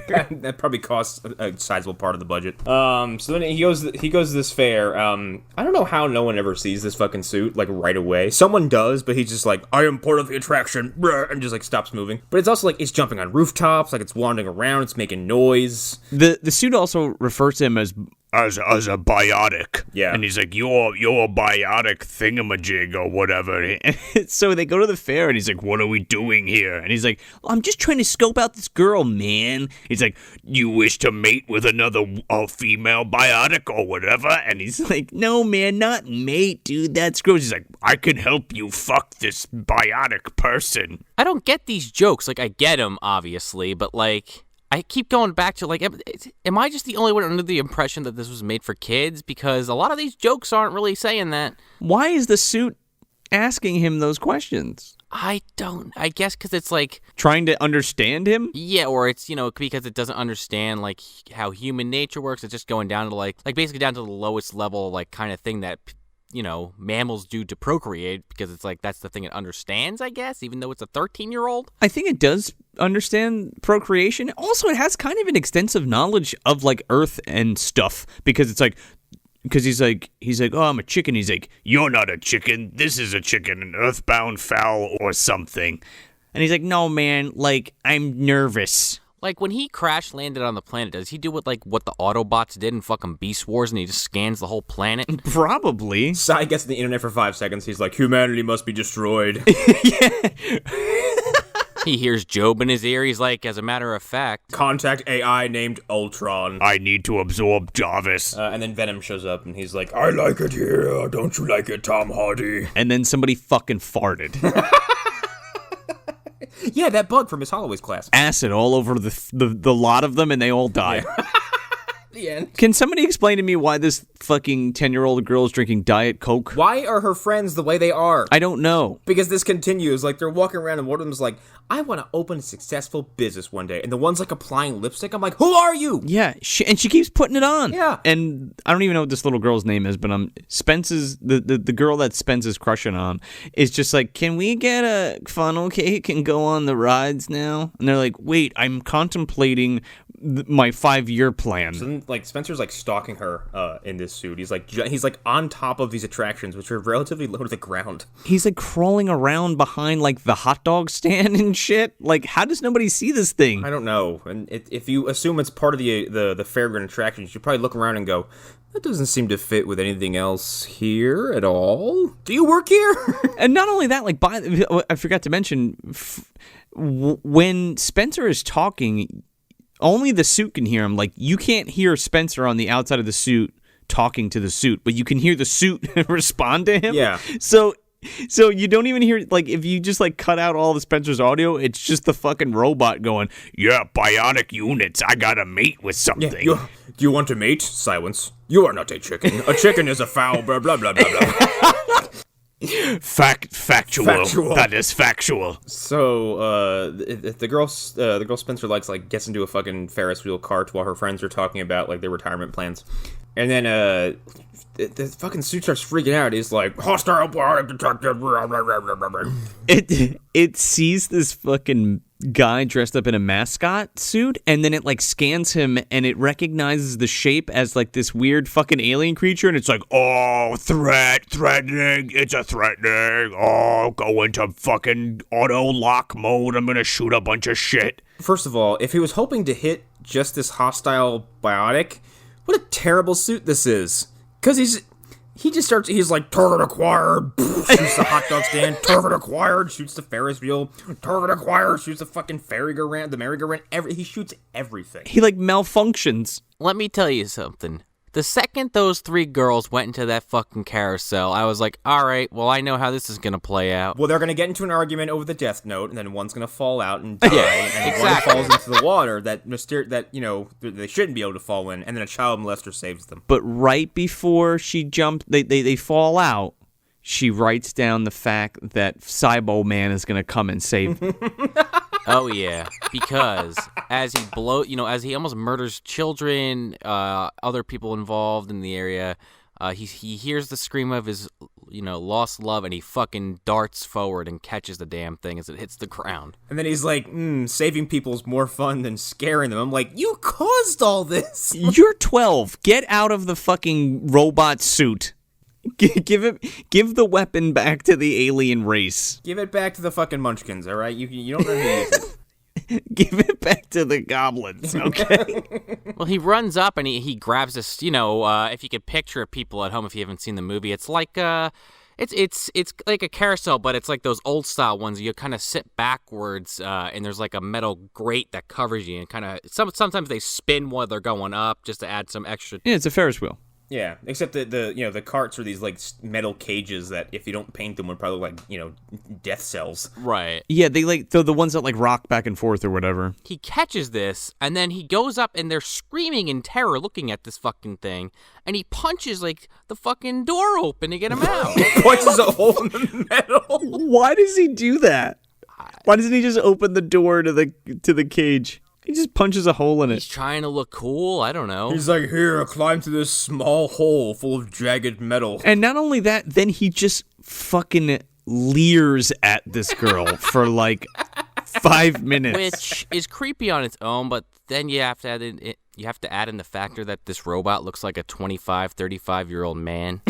That probably costs a sizable part of the budget. So then he goes to this fair. I don't know how no one ever sees this fucking suit, like, right away. Someone does, but he's just like, I am part of the attraction, and just, like, stops moving. But it's also, like, it's jumping on rooftops, like, it's wandering around, it's making noise. The suit also refers to him as a biotic. Yeah. And he's like, you're a biotic thingamajig or whatever. So they go to the fair, and he's like, what are we doing here? And he's like, I'm just trying to scope out this girl, man. He's like, you wish to mate with another female biotic or whatever? And he's like, no, man, not mate, dude. That's gross. He's like, I can help you fuck this biotic person. I don't get these jokes. Like, I get them, obviously, but, like, I keep going back to, like, am I just the only one under the impression that this was made for kids? Because a lot of these jokes aren't really saying that. Why is the suit asking him those questions? I guess because it's, like, trying to understand him? Yeah, or it's, because it doesn't understand, like, how human nature works. It's just going down to, like basically down to the lowest level, like, kind of thing that, mammals do to procreate, because it's, like, that's the thing it understands, I guess, even though it's a 13-year-old. I think it does understand procreation. Also, it has kind of an extensive knowledge of, like, Earth and stuff, because it's, like, because he's like, oh, I'm a chicken. He's like, you're not a chicken. This is a chicken, an earthbound fowl or something. And he's like, no, man, like, I'm nervous. Like, when he crash landed on the planet, does he do what the Autobots did in fucking Beast Wars, and he just scans the whole planet? Probably. Sai gets on the internet for 5 seconds. He's like, humanity must be destroyed. Yeah. He hears Job in his ear. He's like, as a matter of fact, contact AI named Ultron. I need to absorb Jarvis. And then Venom shows up, and he's like, I like it here. Don't you like it, Tom Hardy? And then somebody fucking farted. Yeah, that bug from Miss Holloway's class. Acid all over the lot of them, and they all die. Yeah. the end. Can somebody explain to me why this fucking 10-year-old girl is drinking Diet Coke? Why are her friends the way they are? I don't know. Because this continues. Like, they're walking around and one of them's like, I want to open a successful business one day. And the one's like applying lipstick. I'm like, who are you? Yeah, and she keeps putting it on. Yeah. And I don't even know what this little girl's name is, but Spence's, the girl that Spence is crushing on is just like, can we get a funnel cake and go on the rides now? And they're like, wait, I'm contemplating my 5-year plan. And, like, Spencer's like stalking her in this suit. He's like on top of these attractions, which are relatively low to the ground. He's like crawling around behind like the hot dog stand and shit. Like, how does nobody see this thing? I don't know. And if you assume it's part of the fairground attractions, you probably look around and go, that doesn't seem to fit with anything else here at all. Do you work here? And not only that, like, I forgot to mention, when Spencer is talking, only the suit can hear him. Like, you can't hear Spencer on the outside of the suit talking to the suit, but you can hear the suit respond to him. Yeah. So you don't even hear, like, if you just, like, cut out all the Spencer's audio, it's just the fucking robot going, yeah, bionic units, I gotta mate with something. Do you want to mate? Silence. You are not a chicken. A chicken is a fowl, blah, blah, blah, blah, blah. Factual. That is factual. So, the girl Spencer likes, like, gets into a fucking Ferris wheel cart while her friends are talking about, like, their retirement plans. And then, the fucking suit starts freaking out. He's like, hostile bionic detective. It sees this fucking guy dressed up in a mascot suit, and then it like scans him, and it recognizes the shape as like this weird fucking alien creature, and it's like, oh, threatening, it's a threatening, oh, go into fucking auto lock mode, I'm gonna shoot a bunch of shit. First of all, if he was hoping to hit just this hostile biotic, what a terrible suit this is. Because he's like, target acquired, shoots the hot dog stand, target acquired, shoots the Ferris wheel, target acquired, shoots the fucking merry-go-round, he shoots everything. He like malfunctions. Let me tell you something. The second those 3 girls went into that fucking carousel, I was like, all right, well, I know how this is going to play out. Well, they're going to get into an argument over the Death Note, and then one's going to fall out and die, and exactly. one falls into the water that, you know, they shouldn't be able to fall in, and then a child molester saves them. But right before she jumps, they fall out, she writes down the fact that Cybo Man is going to come and save them. Oh yeah, because as he almost murders children, other people involved in the area, he hears the scream of his, lost love, and he fucking darts forward and catches the damn thing as it hits the ground. And then he's like, saving people's more fun than scaring them. I'm like, you caused all this. You're 12. Get out of the fucking robot suit. Give the weapon back to the alien race. Give it back to the fucking munchkins, all right? You don't know how to use it. Give it back to the goblins, okay? Well, he runs up and he grabs this, if you could picture people at home if you haven't seen the movie, it's like it's like a carousel, but it's like those old style ones. You kind of sit backwards, and there's like a metal grate that covers you, and kind of sometimes they spin while they're going up just to add some extra. Yeah, it's a Ferris wheel. Yeah, except that the carts are these like metal cages that if you don't paint them would probably death cells. Right. Yeah, they're the ones that like rock back and forth or whatever. He catches this, and then he goes up, and they're screaming in terror looking at this fucking thing, and he punches like the fucking door open to get him out. Punches a hole in the metal. Why does he do that? Why doesn't he just open the door to the cage? He just punches a hole in it. He's trying to look cool. I don't know. He's like, here, climb to this small hole full of jagged metal. And not only that, then he just fucking leers at this girl for like 5 minutes. Which is creepy on its own, but then you have to add in the factor that this robot looks like a 25, 35-year-old man.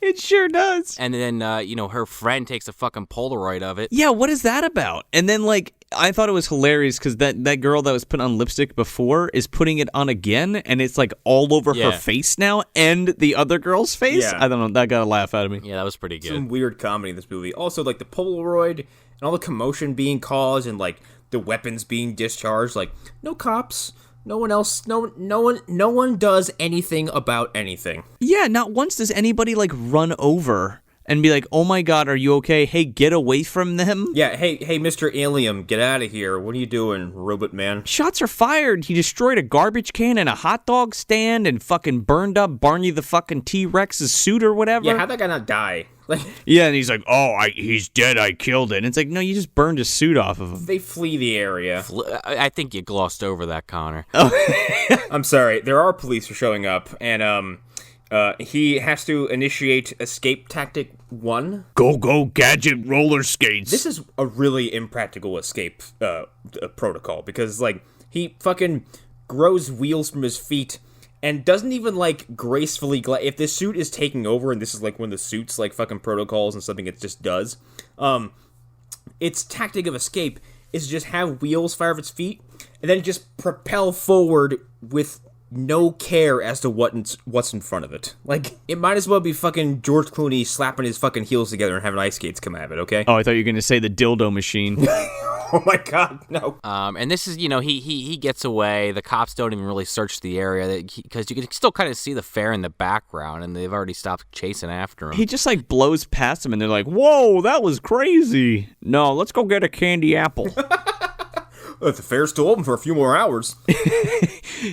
It sure does. And then, her friend takes a fucking Polaroid of it. Yeah, what is that about? And then, like, I thought it was hilarious because that girl that was putting on lipstick before is putting it on again, and it's, like, all over her face now and the other girl's face. Yeah. I don't know. That got a laugh out of me. Yeah, that was pretty good. Some weird comedy in this movie. Also, like, the Polaroid and all the commotion being caused and, like, the weapons being discharged. Like, no cops. No one else, no one does anything about anything. Yeah, not once does anybody, like, run over and be like, oh my god, are you okay? Hey, get away from them. Yeah, hey, Mr. Alien, get out of here. What are you doing, Robot Man? Shots are fired. He destroyed a garbage can and a hot dog stand and fucking burned up Barney the fucking T-Rex's suit or whatever. Yeah, how'd that guy not die? Like, yeah, and he's like, oh, he's dead, I killed it. And it's like, no, you just burned his suit off of him. they flee the area. I think you glossed over that, Connor. I'm sorry, there are police who are showing up, and he has to initiate escape tactic 1. Go, gadget roller skates. This is a really impractical escape protocol, because, like, he fucking grows wheels from his feet and doesn't even, like, gracefully if the suit is taking over, and this is, like, one of the suit's, like, fucking protocols and something it just does, its tactic of escape is just have wheels fire off its feet, and then just propel forward with no care as to what's in front of it. Like, it might as well be fucking George Clooney slapping his fucking heels together and having ice skates come out of it, okay? Oh, I thought you were going to say the dildo machine. Oh my god, no. And this is, he gets away. The cops don't even really search the area because you can still kind of see the fair in the background, and they've already stopped chasing after him. He just, like, blows past them, and they're like, whoa, that was crazy. No, let's go get a candy apple. The fair's still open for a few more hours.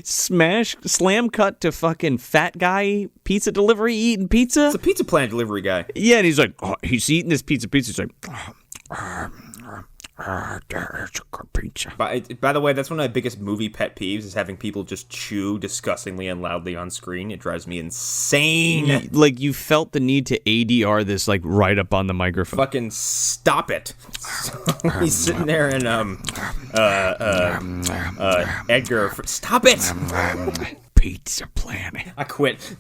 Slam cut to fucking fat guy pizza delivery eating pizza. It's a pizza plant delivery guy. Yeah, and he's like, he's eating this pizza. He's like, it's a good pizza. By the way, that's one of my biggest movie pet peeves is having people just chew disgustingly and loudly on screen. It drives me insane. Like, you felt the need to ADR this, like, right up on the microphone. Fucking stop it. So he's sitting there and, Edgar, stop it. Pizza Planet. I quit.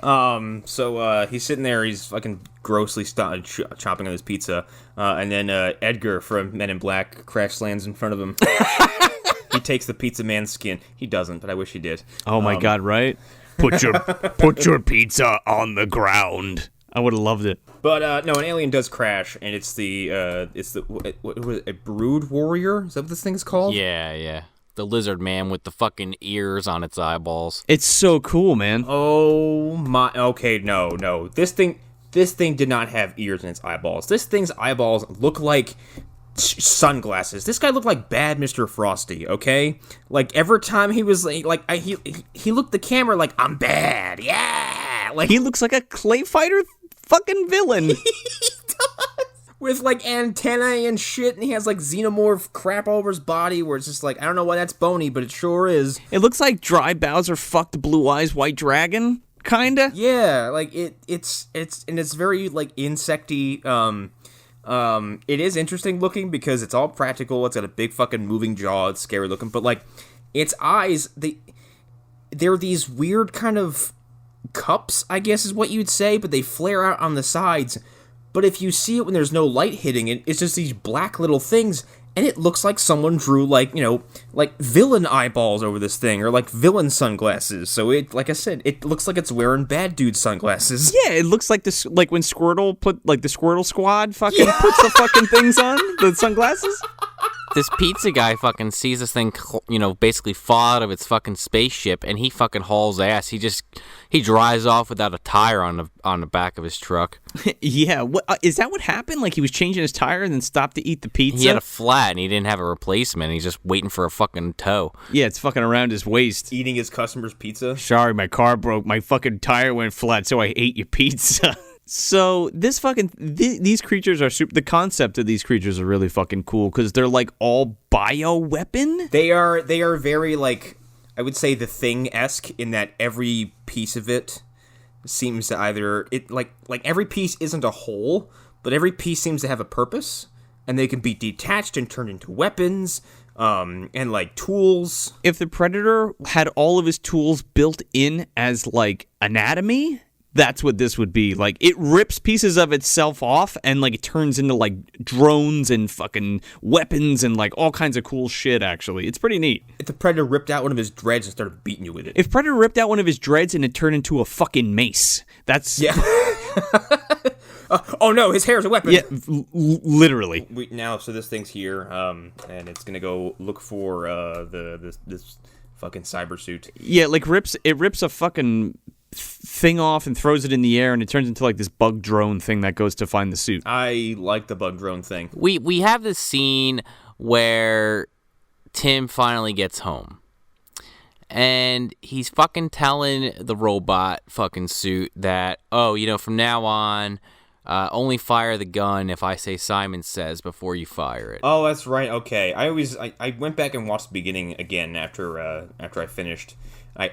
So he's sitting there, he's fucking grossly chomping on his pizza, and then Edgar from Men in Black crash lands in front of him. He takes the pizza man's skin. He doesn't, but I wish he did. Oh my god, right? Put your pizza on the ground. I would have loved it. But no, an alien does crash, and it's what was it, a brood warrior? Is that what this thing's called? Yeah. The lizard man with the fucking ears on its eyeballs. It's so cool, man. Oh my. Okay, no. This thing did not have ears in its eyeballs. This thing's eyeballs look like sunglasses. This guy looked like bad Mr. Frosty, okay? Like, every time he was he looked the camera like, I'm bad, yeah! Like, He looks like a clay fighter fucking villain. he does! With, like, antennae and shit, and he has, like, xenomorph crap all over his body, where it's just like, I don't know why that's bony, but it sure is. It looks like Dry Bowser fucked Blue Eyes White Dragon, kinda. Yeah, like, it's very, like, insecty, it is interesting looking because it's all practical. It's got a big fucking moving jaw. It's scary looking, but like its eyes, they're these weird kind of cups, I guess is what you'd say, but they flare out on the sides. But if you see it when there's no light hitting it, it's just these black little things, and it looks like someone drew like villain eyeballs over this thing, or like villain sunglasses. So it, like I said, it looks like it's wearing bad dude sunglasses. Yeah, it looks like this, like when Squirtle put, like the Squirtle Squad fucking puts the fucking things on, the sunglasses. This pizza guy fucking sees this thing, basically fall out of its fucking spaceship, and he fucking hauls ass. He drives off without a tire on the back of his truck. Yeah, what is that? What happened? Like he was changing his tire and then stopped to eat the pizza. He had a flat, and he didn't have a replacement. He's just waiting for a fucking tow. Yeah, it's fucking around his waist. Eating his customer's pizza. Sorry, my car broke. My fucking tire went flat, so I ate your pizza. So this fucking these creatures are super. The concept of these creatures are really fucking cool because they're like all bioweapon. They are very, like, I would say The Thing-esque in that every piece of it seems to either like every piece isn't a whole, but every piece seems to have a purpose, and they can be detached and turned into weapons, and like tools. If the Predator had all of his tools built in as like anatomy, that's what this would be. Like, it rips pieces of itself off and, like, it turns into, like, drones and fucking weapons and, like, all kinds of cool shit, actually. It's pretty neat. If the Predator ripped out one of his dreads and started beating you with it. If Predator ripped out one of his dreads and it turned into a fucking mace, that's... Yeah. Oh, no, his hair is a weapon. Yeah, literally. So this thing's here, and it's gonna go look for this fucking cyber suit. Yeah, like, it rips a fucking thing off and throws it in the air, and it turns into like this bug drone thing that goes to find the suit. I like the bug drone thing. We have this scene where Tim finally gets home. And he's fucking telling the robot fucking suit that, from now on, only fire the gun if I say Simon Says before you fire it. Oh, that's right. Okay. I went back and watched the beginning again after I finished.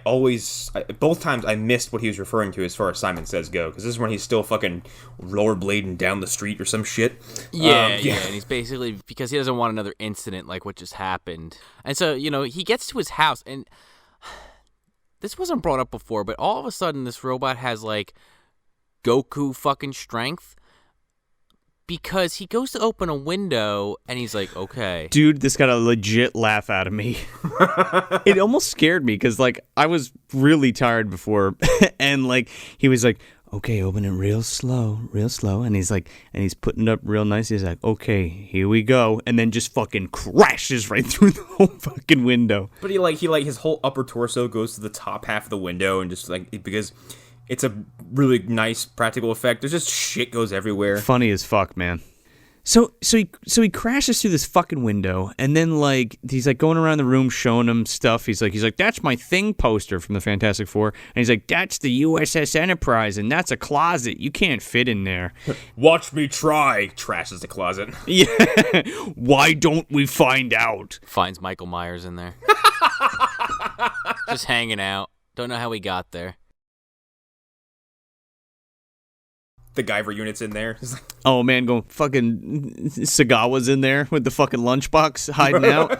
Both times I missed what he was referring to as far as Simon Says go, because this is when he's still fucking rollerblading down the street or some shit. Yeah, and he's basically, because he doesn't want another incident like what just happened. And so, he gets to his house, and this wasn't brought up before, but all of a sudden this robot has, like, Goku fucking strength, because he goes to open a window and he's like, okay. Dude, this got a legit laugh out of me. It almost scared me because, like, I was really tired before. And, like, he was like, okay, open it real slow. And he's like, and he's putting it up real nice. He's like, okay, here we go. And then just fucking crashes right through the whole fucking window. But he his whole upper torso goes to the top half of the window and just, like, because it's a really nice practical effect. There's just shit goes everywhere. Funny as fuck, man. So he crashes through this fucking window, and then, like, he's like going around the room showing him stuff. He's like, that's my Thing poster from the Fantastic Four, and he's like, that's the USS Enterprise, and that's a closet. You can't fit in there. Watch me try. Trashes the closet. Yeah. Why don't we find out? Finds Michael Myers in there. Just hanging out. Don't know how he got there. The Guyver unit's in there. Oh man, going fucking Sagawa's in there with the fucking lunchbox hiding out.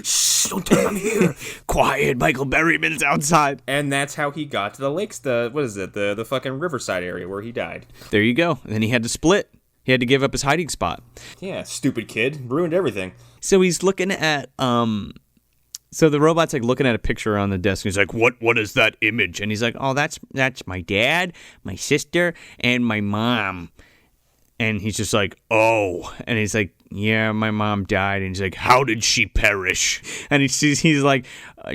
Shh, don't tell him here. Quiet, Michael Berryman's outside. And that's how he got to the lakes, the fucking Riverside area where he died. There you go. And then he had to split. He had to give up his hiding spot. Yeah, stupid kid. Ruined everything. So he's looking at so the robot's like looking at a picture on the desk. And he's like, "What is that image?" And he's like, "Oh, that's my dad, my sister, and my mom." And he's just like, "Oh," and he's like, "Yeah, my mom died." And he's like, "How did she perish?" And he's like,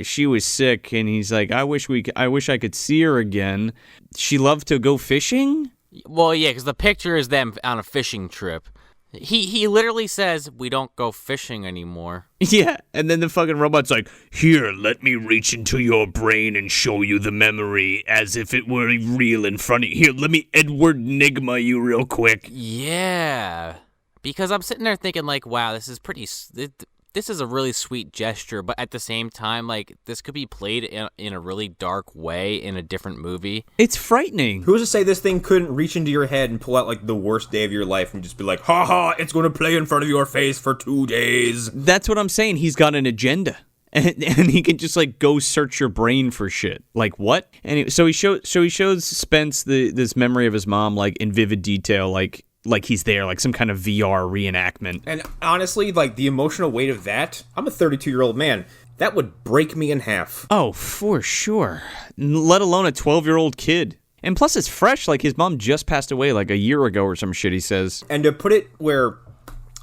"She was sick." And he's like, I wish I could see her again. She loved to go fishing. Well, yeah, because the picture is them on a fishing trip. He literally says, we don't go fishing anymore. Yeah, and then the fucking robot's like, here, let me reach into your brain and show you the memory as if it were real in front of you. Here, let me Edward Nygma you real quick. Yeah, because I'm sitting there thinking, like, wow, this is a really sweet gesture, but at the same time, like, this could be played in a really dark way in a different movie. It's frightening. Who's to say this thing couldn't reach into your head and pull out, like, the worst day of your life and just be like, ha ha, it's going to play in front of your face for 2 days. That's what I'm saying. He's got an agenda. And he can just, like, go search your brain for shit. Like, what? And so he shows Spence this memory of his mom, like, in vivid detail, like he's there, like some kind of VR reenactment. And honestly, like, the emotional weight of that, I'm a 32-year-old man. That would break me in half. Oh, for sure. Let alone a 12-year-old kid. And plus, it's fresh. Like, his mom just passed away, like, a year ago or some shit, he says. And to put it where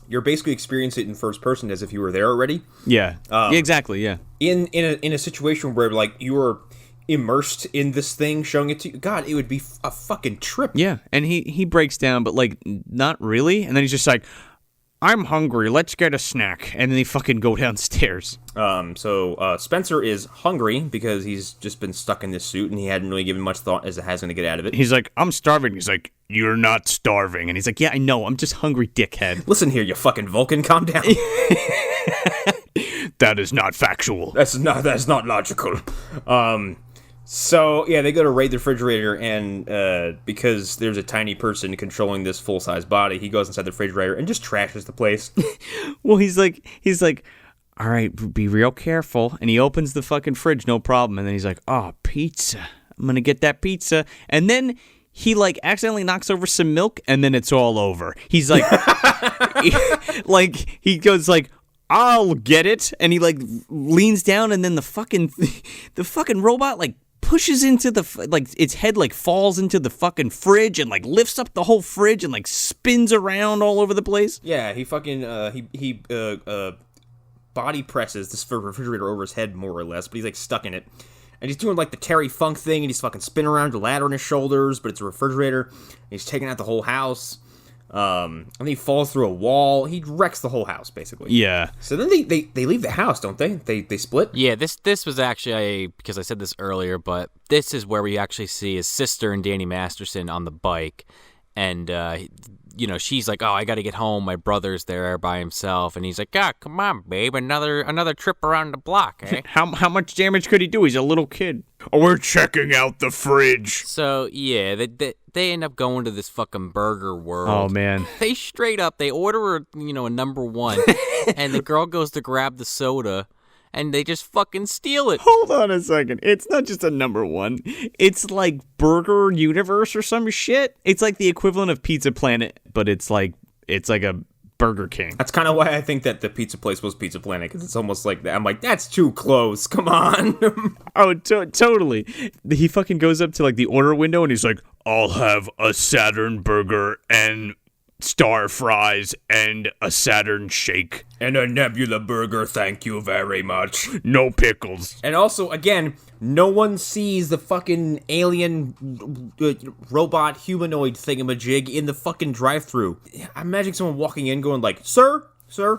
you're basically experiencing it in first person as if you were there already. Yeah. Yeah, exactly, yeah. In a situation where, like, you were immersed in this thing, showing it to you, God, it would be a fucking trip. Yeah, and he breaks down, but, like, not really. And then he's just like, I'm hungry, let's get a snack. And then they fucking go downstairs. So Spencer is hungry because he's just been stuck in this suit and he hadn't really given much thought as to how he's going to get out of it. He's like, I'm starving. He's like, you're not starving. And he's like, yeah, I know, I'm just hungry, dickhead. Listen here, you fucking Vulcan, calm down. That is not factual. That's not logical. So, yeah, they go to raid the refrigerator, and because there's a tiny person controlling this full-size body, he goes inside the refrigerator and just trashes the place. Well, he's like, all right, be real careful. And he opens the fucking fridge, no problem. And then he's like, oh, pizza. I'm going to get that pizza. And then he, like, accidentally knocks over some milk, and then it's all over. He's like, he goes like, I'll get it. And he, like, leans down, and then the fucking robot, like, pushes into its head, like, falls into the fucking fridge and, like, lifts up the whole fridge and, like, spins around all over the place. Yeah, he fucking, he body presses this refrigerator over his head, more or less, but he's, like, stuck in it. And he's doing like the Terry Funk thing, and he's fucking spinning around the ladder on his shoulders, but it's a refrigerator. And he's taking out the whole house. And then he falls through a wall. He wrecks the whole house, basically. Yeah. So then they leave the house, don't they? They split? Yeah, this was actually, because I said this earlier, but this is where we actually see his sister and Danny Masterson on the bike. And, she's like, oh, I got to get home. My brother's there by himself. And he's like, come on, babe. Another trip around the block, eh? How much damage could he do? He's a little kid. Oh, we're checking out the fridge. So, yeah, they end up going to this fucking burger world. Oh, man. They straight up, they order, a number one. And the girl goes to grab the soda. And they just fucking steal it. Hold on a second. It's not just a number one. It's like Burger Universe or some shit. It's like the equivalent of Pizza Planet, but it's like a Burger King. That's kind of why I think that the pizza place was Pizza Planet, because it's almost like that. I'm like, that's too close. Come on. Oh, totally. He fucking goes up to like the order window and he's like, I'll have a Saturn burger and star fries and a Saturn shake. And a Nebula burger, thank you very much. No pickles. And also, again, no one sees the fucking alien robot humanoid thingamajig in the fucking drive-thru. I'm imagining someone walking in going like, Sir,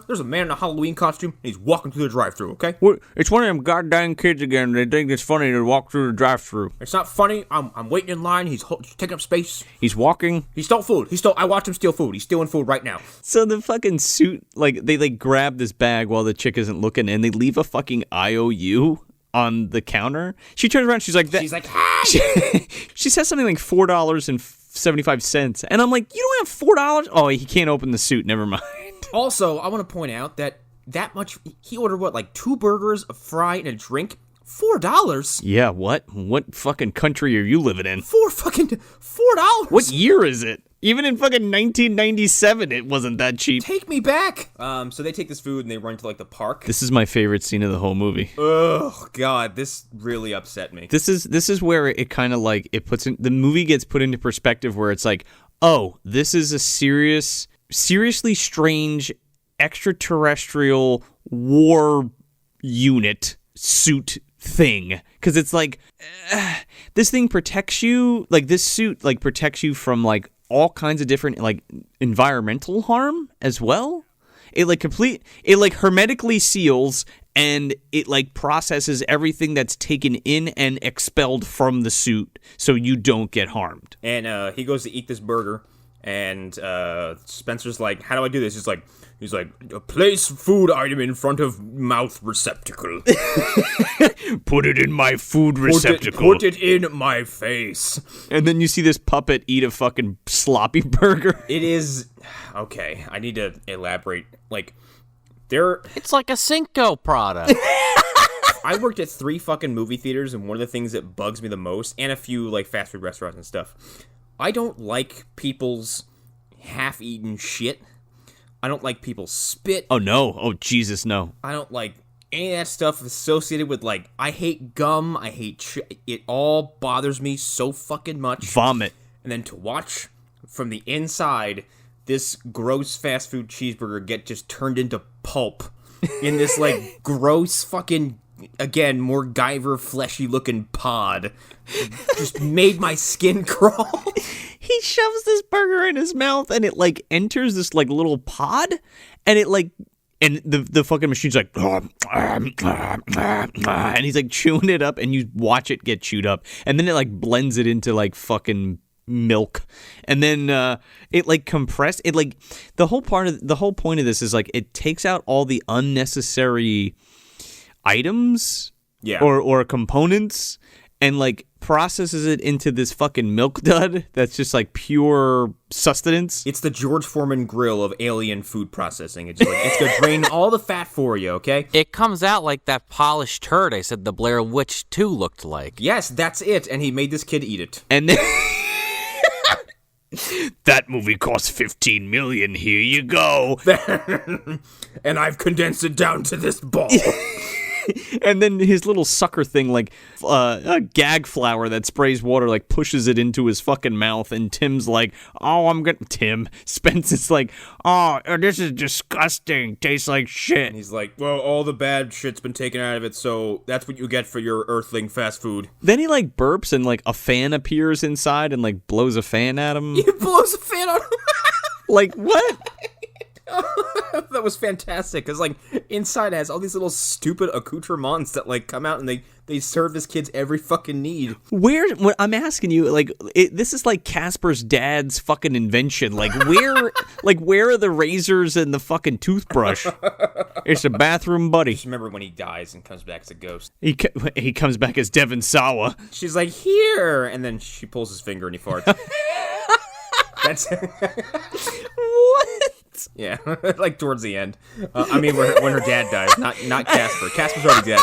there's a man in a Halloween costume, and he's walking through the drive-thru, okay? It's one of them goddamn kids again. They think it's funny to walk through the drive-thru. It's not funny. I'm waiting in line. He's taking up space. He's walking. He stole food. I watched him steal food. He's stealing food right now. So the fucking suit, like, they like grab this bag while the chick isn't looking, and they leave a fucking IOU on the counter. She turns around, she's like, Hey! She says something like $4.75, and I'm like, you don't have $4? Oh, he can't open the suit. Never mind. Also, I want to point out that much, he ordered what, like 2 burgers, a fry, and a drink? $4? Yeah, what? What fucking country are you living in? $4? What year is it? Even in fucking 1997, it wasn't that cheap. Take me back! So they take this food and they run to, like, the park. This is my favorite scene of the whole movie. Oh, God, this really upset me. This is where it kind of, like, the movie gets put into perspective where it's like, oh, this is a seriously strange extraterrestrial war unit suit thing, because it's like this thing protects you, like this suit like protects you from like all kinds of different like environmental harm as well. It like hermetically seals, and it like processes everything that's taken in and expelled from the suit so you don't get harmed. And he goes to eat this burger. And Spencer's like, how do I do this? He's like, place food item in front of mouth receptacle. Put it in my food receptacle. Put it in my face. And then you see this puppet eat a fucking sloppy burger. It is okay. I need to elaborate. Like, it's like a Cinco product. I worked at 3 fucking movie theaters, and one of the things that bugs me the most, and a few like fast food restaurants and stuff, I don't like people's half-eaten shit. I don't like people's spit. Oh, no. Oh, Jesus, no. I don't like any of that stuff associated with, like, I hate gum. I hate it all bothers me so fucking much. Vomit. And then to watch from the inside this gross fast food cheeseburger get just turned into pulp in this, like, gross fucking, again, more Guyver fleshy-looking pod just made my skin crawl. He shoves this burger in his mouth, and it, like, enters this, like, little pod, and it, like, and the fucking machine's like, and he's, like, chewing it up, and you watch it get chewed up, and then it, like, blends it into, like, fucking milk, and then it like compressed it, like the whole point of this is like it takes out all the unnecessary items or components and like processes it into this fucking milk dud that's just like pure sustenance. It's the George Foreman grill of alien food processing. It's like, it's gonna drain all the fat for you, okay? It comes out like that polished turd I said the Blair Witch 2 looked like. Yes, that's it, and he made this kid eat it. And then that movie cost $15 million. Here you go. And I've condensed it down to this ball. And then his little sucker thing, like a gag flower that sprays water, like pushes it into his fucking mouth. And Tim's like, oh, Spence is like, oh, this is disgusting. Tastes like shit. He's like, well, all the bad shit's been taken out of it, so that's what you get for your earthling fast food. Then he like burps and like a fan appears inside and like blows a fan at him. He blows a fan on him. Like, what? That was fantastic, because, like, inside it has all these little stupid accoutrements that, like, come out and they serve his kids every fucking need. What I'm asking you, like, this is like Casper's dad's fucking invention. Like, where are the razors and the fucking toothbrush? It's a bathroom buddy. Just remember when he dies and comes back as a ghost. He comes back as Devon Sawa. She's like, here! And then she pulls his finger and he farts. That's... What? Yeah, like towards the end. I mean, when her dad dies, not Casper. Casper's already dead.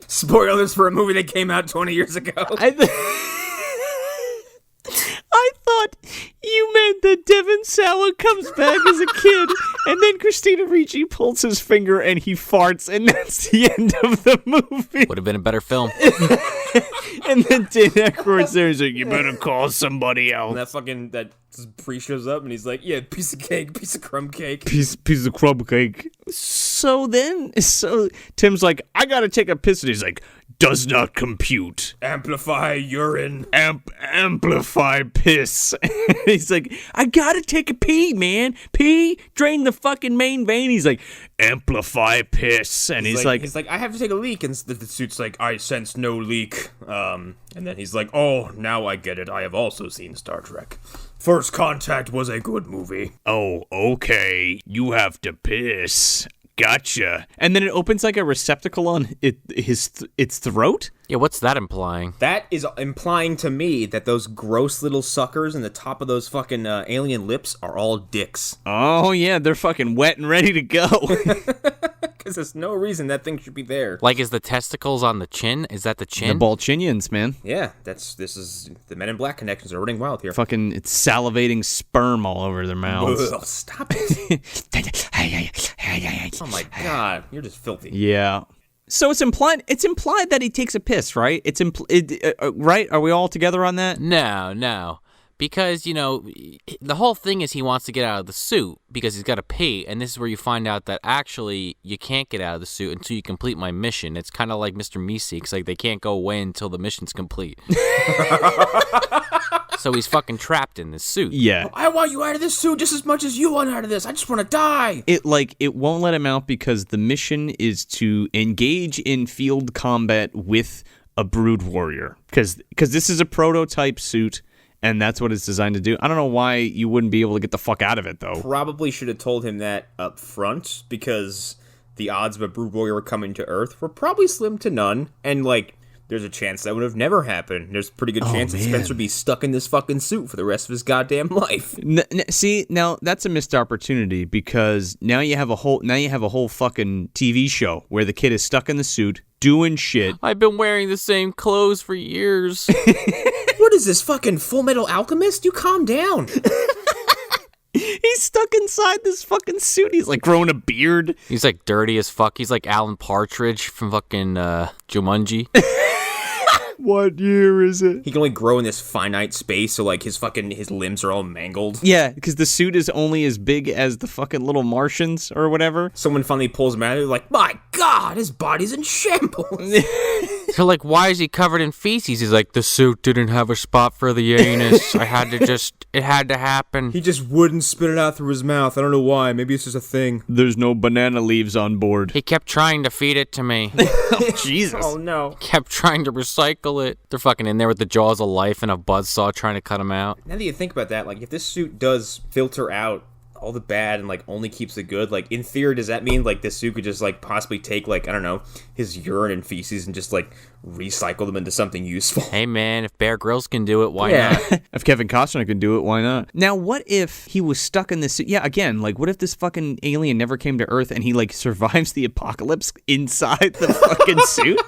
Spoilers for a movie that came out 20 years ago. I thought you meant that Devon Sawa comes back as a kid, and then Christina Ricci pulls his finger and he farts, and that's the end of the movie. Would have been a better film. And then Dan Aykroyd's there, he's like, you better call somebody And else. that priest shows up and he's like, yeah, piece of cake, piece of crumb cake. Piece of crumb cake. So Tim's like, I gotta take a piss, and he's like, does not compute. Amplify urine. Amplify piss. He's like, I gotta take a pee, man. Pee, drain the fucking main vein. He's like, amplify piss. And he's like, I have to take a leak. And the suit's like, I sense no leak. And then he's like, oh, now I get it. I have also seen Star Trek. First Contact was a good movie. oh, okay, you have to piss. Gotcha. And then it opens like a receptacle on its throat. Yeah, what's that implying? That is implying to me that those gross little suckers in the top of those fucking alien lips are all dicks. Oh yeah, they're fucking wet and ready to go. Because there's no reason that thing should be there. Like, is the testicles on the chin? Is that the The chin? Balchinians, man. Yeah, this is the Men in Black connections are running wild here. Fucking, it's salivating sperm all over their mouths. Ugh, stop it. Oh my god, you're just filthy. Yeah. So it's implied that he takes a piss, right? Right? Are we all together on that? No. Because, the whole thing is he wants to get out of the suit because he's got to pee, and this is where you find out that actually you can't get out of the suit until you complete my mission. It's kind of like Mr. Meeseeks, like they can't go away until the mission's complete. So he's fucking trapped in this suit. Yeah. I want you out of this suit just as much as you want out of this. I just want to die. It won't let him out because the mission is to engage in field combat with a brood warrior. Because this is a prototype suit. And that's what it's designed to do. I don't know why you wouldn't be able to get the fuck out of it, though. Probably should have told him that up front, because the odds of a brood warrior coming to Earth were probably slim to none. And, there's a chance that would have never happened. There's a pretty good chance that Spencer would be stuck in this fucking suit for the rest of his goddamn life. See, now that's a missed opportunity because now you have a whole fucking TV show where the kid is stuck in the suit doing shit. I've been wearing the same clothes for years. What is this, fucking Full Metal Alchemist? You calm down. He's stuck inside this fucking suit. He's like growing a beard. He's like dirty as fuck. He's like Alan Partridge from fucking Jumanji. What year is it? He can only grow in this finite space, so his limbs are all mangled. Yeah, because the suit is only as big as the fucking little Martians or whatever. Someone finally pulls him out, and they're like, my god, his body's in shambles. So, like, why is he covered in feces? He's like, the suit didn't have a spot for the anus. It had to happen. He just wouldn't spit it out through his mouth. I don't know why. Maybe it's just a thing. There's no banana leaves on board. He kept trying to feed it to me. Jesus. Oh, no. Kept trying to recycle it. They're fucking in there with the jaws of life and a buzzsaw trying to cut him out. Now that you think about that, if this suit does filter out all the bad and only keeps the good, in theory, does that mean this suit could just possibly take I don't know, his urine and feces and just recycle them into something useful? Hey man, if Bear Grylls can do it, why not? If Kevin Costner can do it, why not? Now, what if he was stuck in this suit? Yeah, again, what if this fucking alien never came to Earth and he survives the apocalypse inside the fucking suit?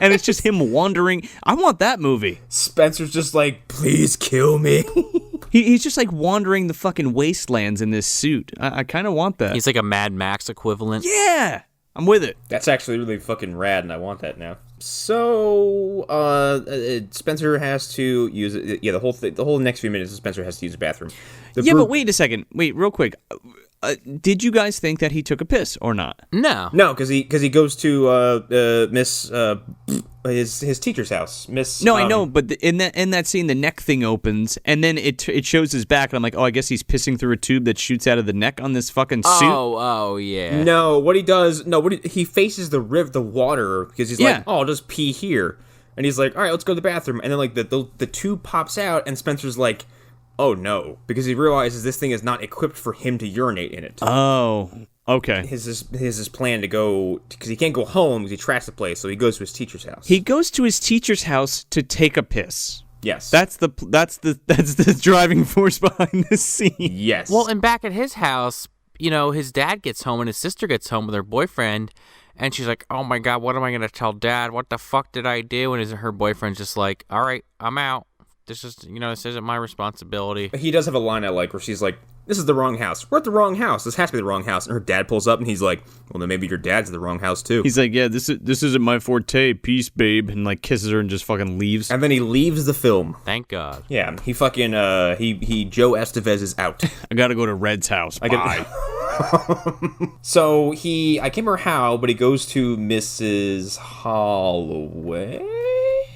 And it's just him wandering. I want that movie. Spencer's just please kill me. He's just wandering the fucking wastelands in this suit. I kind of want that. He's like a Mad Max equivalent. Yeah. I'm with it. That's actually really fucking rad, and I want that now. So, Spencer has to use it. Yeah, the whole next few minutes, Spencer has to use the bathroom. But wait a second. Wait, real quick. Did you guys think that he took a piss or not? No. No, because he goes to his teacher's house. No, I know, but in that scene, the neck thing opens, and then it shows his back, and I'm like, oh, I guess he's pissing through a tube that shoots out of the neck on this fucking suit. Oh, yeah. No, what he does? No, he faces the water because he's like, oh, I'll just pee here, and he's like, all right, let's go to the bathroom, and then like the tube pops out, and Spencer's like, oh no, because he realizes this thing is not equipped for him to urinate in it. Oh, okay. His plan to go, because he can't go home because he trashed the place, so he goes to his teacher's house. He goes to his teacher's house to take a piss. Yes. That's the driving force behind this scene. Yes. Well, and back at his house, his dad gets home and his sister gets home with her boyfriend, and she's like, oh my God, what am I going to tell Dad? What the fuck did I do? And her boyfriend's just like, all right, I'm out. This isn't my responsibility. He does have a line I like where she's like, this is the wrong house. We're at the wrong house. This has to be the wrong house. And her dad pulls up and he's like, well, then maybe your dad's at the wrong house too. He's like, yeah, this isn't my forte. Peace, babe. And like kisses her and just fucking leaves. And then he leaves the film. Thank God. Yeah, he fucking, he Joe Estevez is out. I gotta go to Red's house. Bye. So I can't remember how, but he goes to Mrs. Holloway?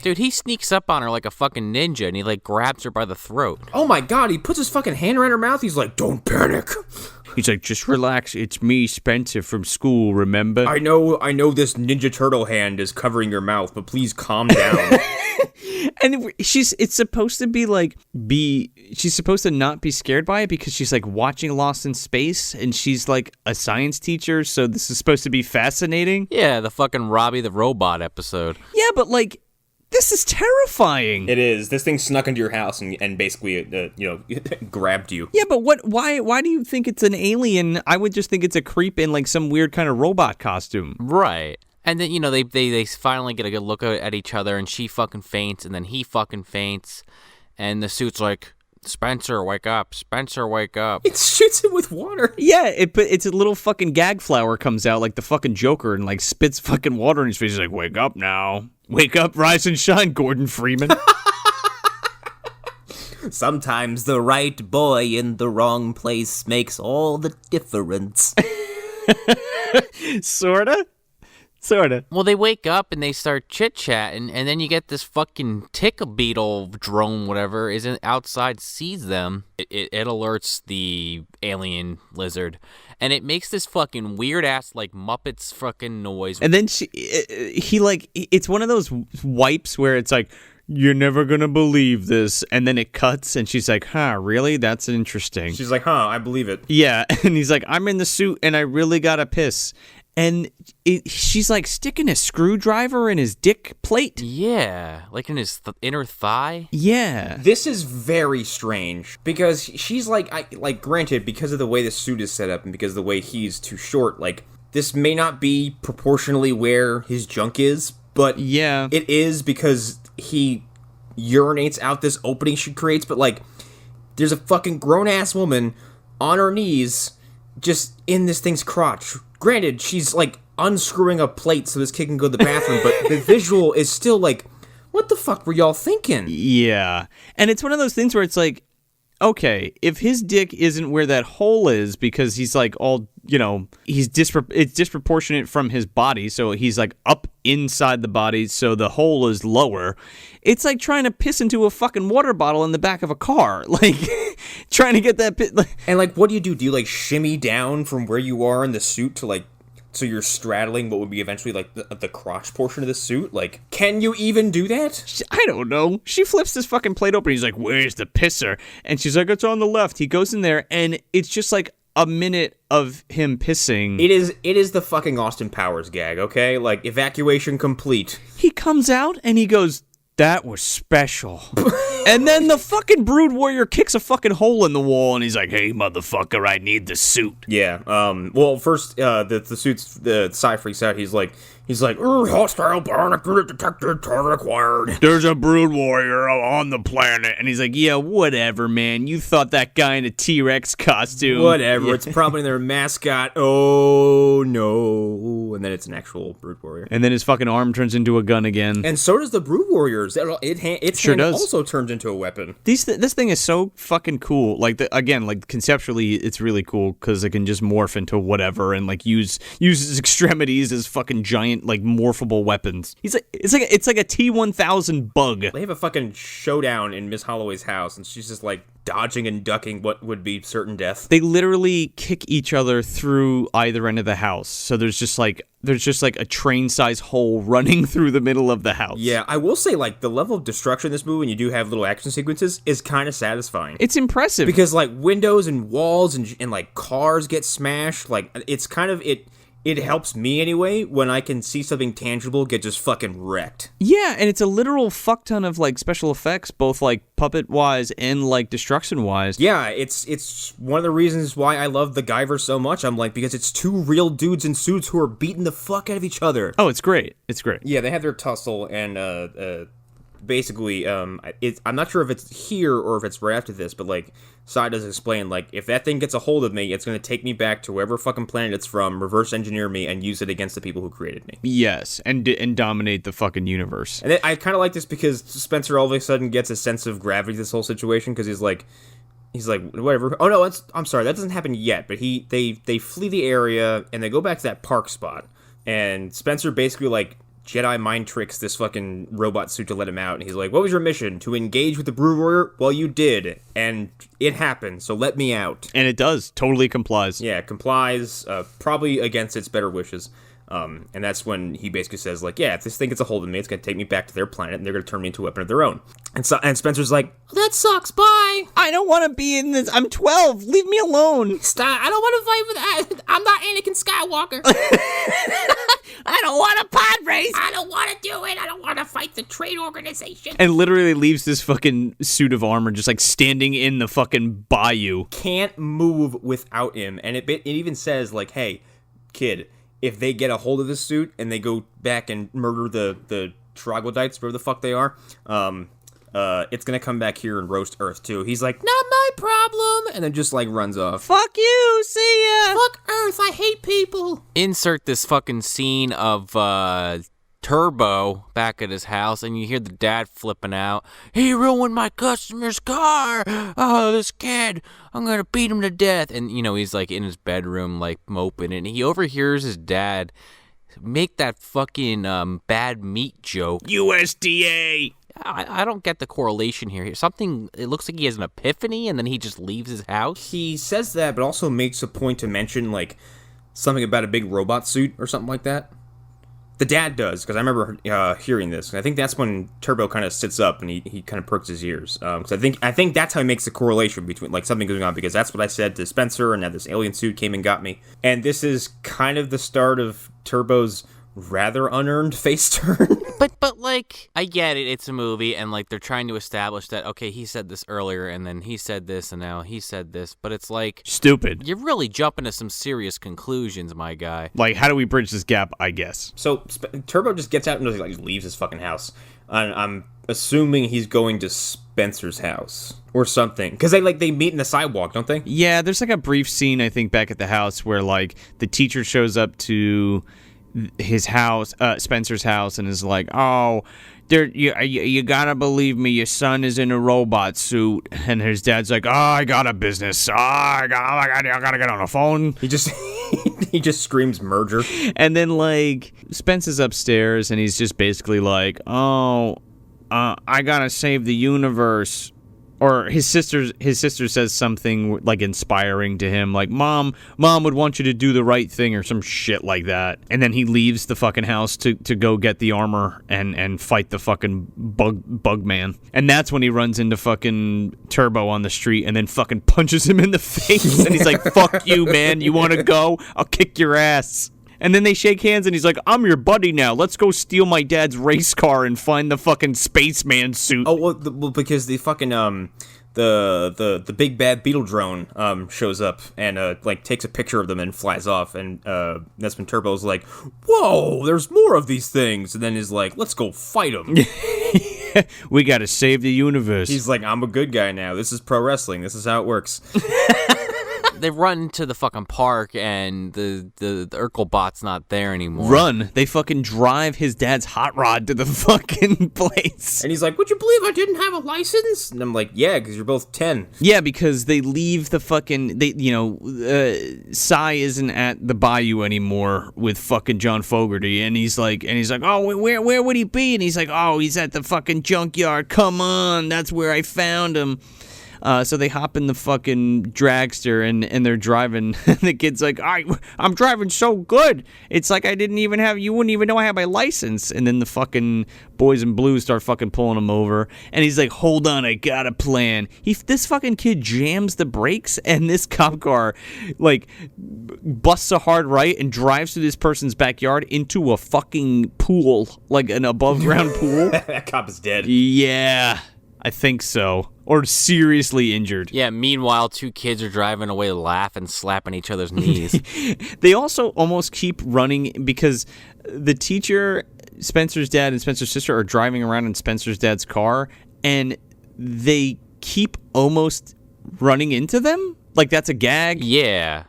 Dude, he sneaks up on her like a fucking ninja, and he like grabs her by the throat. Oh my God, he puts his fucking hand around her mouth. He's like, don't panic. He's like, just relax. It's me, Spencer, from school, remember? I know this Ninja Turtle hand is covering your mouth, but please calm down. And it's supposed to be like, she's supposed to not be scared by it because she's like watching Lost in Space, and she's like a science teacher, so this is supposed to be fascinating. Yeah, the fucking Robbie the Robot episode. Yeah, but like, this is terrifying. It is. This thing snuck into your house and basically, grabbed you. Yeah, but why do you think it's an alien? I would just think it's a creep in like some weird kind of robot costume. Right. And then, they finally get a good look at each other, and she fucking faints, and then he fucking faints, and the suit's like, Spencer, wake up. Spencer, wake up. It shoots him with water. Yeah, it's a little fucking gag flower comes out like the fucking Joker and like spits fucking water in his face. He's like, wake up now. Wake up, rise and shine, Gordon Freeman. Sometimes the right boy in the wrong place makes all the difference. Sorta. Well, they wake up and they start chit-chatting, and then you get this fucking tickle beetle drone, whatever, is outside, sees them. It alerts the alien lizard, and it makes this fucking weird-ass, like, Muppets fucking noise. And then it's one of those wipes where it's like, you're never gonna believe this, and then it cuts, and she's like, huh, really? That's interesting. She's like, huh, I believe it. Yeah, and he's like, I'm in the suit, and I really gotta piss. And she's like sticking a screwdriver in his dick plate. Yeah, like in his inner thigh. Yeah. This is very strange because she's like, granted, because of the way the suit is set up and because of the way he's too short, like, this may not be proportionally where his junk is, but yeah, it is because he urinates out this opening she creates. But like, there's a fucking grown-ass woman on her knees just in this thing's crotch. Granted, she's like unscrewing a plate so this kid can go to the bathroom, but the visual is still like, what the fuck were y'all thinking? Yeah. And it's one of those things where it's like, okay, if his dick isn't where that hole is because he's like all, it's disproportionate from his body, so he's like up inside the body, so the hole is lower. It's like trying to piss into a fucking water bottle in the back of a car. Like, trying to get that pit. And like, what do? Do you like shimmy down from where you are in the suit to like, so you're straddling what would be eventually like the crotch portion of the suit? Like, can you even do that? I don't know. She flips this fucking plate open. He's like, where's the pisser? And she's like, it's on the left. He goes in there, and it's just like a minute of him pissing. It is the fucking Austin Powers gag, okay? Like, evacuation complete. He comes out, and he goes, that was special. And then the fucking Brood Warrior kicks a fucking hole in the wall, and he's like, hey, motherfucker, I need the suit. Yeah, well, first, the suit's, the Psy freaks out. He's like, He's like, hostile bionic unit detected, target acquired. There's a brood warrior on the planet. And he's like, yeah, whatever, man. You thought that guy in a T-Rex costume. Whatever, it's probably their mascot. Oh, no. And then it's an actual brood warrior. And then his fucking arm turns into a gun again. And so does the brood warriors. Its Sure hand does. also turns into a weapon. This thing is so fucking cool. Like, again, like, conceptually, it's really cool because it can just morph into whatever and, like, use his extremities as fucking giant, like, morphable weapons. It's like a T-1000 bug. They have a fucking showdown in Miss Holloway's house, and she's just, like, dodging and ducking what would be certain death. They literally kick each other through either end of the house. So there's just like a train-sized hole running through the middle of the house. Yeah, I will say, like, the level of destruction in this movie, when you do have little action sequences, is kind of satisfying. It's impressive. Because, like, windows and walls and like, cars get smashed. Like, it's kind of, it helps me anyway when I can see something tangible get just fucking wrecked. Yeah, and it's a literal fuck ton of, like, special effects, both, like, puppet-wise and, like, destruction-wise. Yeah, it's one of the reasons why I love the Guyverse so much. I'm like, because it's two real dudes in suits who are beating the fuck out of each other. Oh, it's great. It's great. Yeah, they have their tussle, and basically, I'm not sure if it's here or if it's right after this, but, like, Sai does explain, like, if that thing gets a hold of me, it's going to take me back to wherever fucking planet it's from, reverse engineer me, and use it against the people who created me. Yes, and dominate the fucking universe. And I kind of like this because Spencer all of a sudden gets a sense of gravity to this whole situation, because he's like, whatever. Oh no, I'm sorry, that doesn't happen yet. But they flee the area and they go back to that park spot, and Spencer basically, like, Jedi mind tricks this fucking robot suit to let him out, and he's like, what was your mission? To engage with the Brood Warrior? Well, you did, and it happened, so let me out. And it does. Totally complies. Yeah, it complies, probably against its better wishes. And that's when he basically says, like, yeah, if this thing gets a hold of me, it's going to take me back to their planet, and they're going to turn me into a weapon of their own. And Spencer's like, that sucks, bye! I don't want to be in this. I'm 12. Leave me alone. Stop, I don't want to fight with that. I'm not Anakin Skywalker. I don't want to pod race. I don't want to do it. I don't want to fight the trade organization. And literally leaves this fucking suit of armor just, like, standing in the fucking bayou. Can't move without him. And it even says, like, hey, kid, if they get a hold of this suit and they go back and murder the troglodytes, wherever the fuck they are, it's gonna come back here and roast Earth too. He's like, not my problem, and then just, like, runs off. Fuck you. See ya. Fuck Earth, I hate people. Insert this fucking scene of Turbo back at his house, and you hear the dad flipping out. He ruined my customer's car. Oh, this kid. I'm gonna beat him to death. And, you know, he's, like, in his bedroom, like, moping, and he overhears his dad make that fucking bad meat joke. USDA. I don't get the correlation here. It looks like he has an epiphany, and then he just leaves his house. He says that, but also makes a point to mention, like, something about a big robot suit or something like that. The dad does, because I remember hearing this. And I think that's when Turbo kind of sits up and he kind of perks his ears. Because I think that's how he makes the correlation between, like, something going on. Because that's what I said to Spencer, and now this alien suit came and got me. And this is kind of the start of Turbo's rather unearned face turn. But like, I get it, it's a movie, and, like, they're trying to establish that, okay, he said this earlier, and then he said this, and now he said this, but it's like, Stupid. you're really jumping to some serious conclusions, my guy. Like, how do we bridge this gap, I guess? So Turbo just gets out and just leaves his fucking house. And I'm assuming he's going to Spencer's house or something, because they meet in the sidewalk, don't they? Yeah, there's, like, a brief scene, I think, back at the house where, like, the teacher shows up to his house, Spencer's house, and is like, oh, you gotta believe me, your son is in a robot suit. And his dad's like, oh, I got a business. I gotta get on the phone. He just screams merger. And then, like, Spencer's upstairs, and he's just basically like, oh, I gotta save the universe. Or his sister says something, like, inspiring to him, like, Mom would want you to do the right thing, or some shit like that. And then he leaves the fucking house to go get the armor and fight the fucking bug man. And that's when he runs into fucking Turbo on the street and then fucking punches him in the face. And he's like, fuck you, man. You want to go? I'll kick your ass. And then they shake hands, and he's like, I'm your buddy now. Let's go steal my dad's race car and find the fucking spaceman suit. Oh, well, because the fucking, the big bad beetle drone shows up and like takes a picture of them and flies off, and that's when Turbo's like, whoa, there's more of these things, and then is like, let's go fight them. We gotta save the universe. He's like, I'm a good guy now, this is pro wrestling, this is how it works. They run to the fucking park, and the Urkelbot's not there anymore. Run. They fucking drive his dad's hot rod to the fucking place. And he's like, would you believe I didn't have a license? And I'm like, yeah, because you're both 10. Yeah, because they leave the fucking, Cy isn't at the Bayou anymore with fucking John Fogerty, and he's like, oh, where would he be? And he's like, oh, he's at the fucking junkyard. Come on, that's where I found him. So they hop in the fucking dragster and they're driving. And the kid's like, I'm driving so good. It's like you wouldn't even know I had my license. And then the fucking boys in blue start fucking pulling him over. And he's like, hold on, I got a plan. This fucking kid jams the brakes, and this cop car like busts a hard right and drives through this person's backyard into a fucking pool, like an above ground pool. That cop is dead. Yeah, I think so. Or seriously injured. Yeah, meanwhile, 2 kids are driving away laughing, slapping each other's knees. They also almost keep running because the teacher, Spencer's dad, and Spencer's sister are driving around in Spencer's dad's car, and they keep almost running into them? Like that's a gag? Yeah.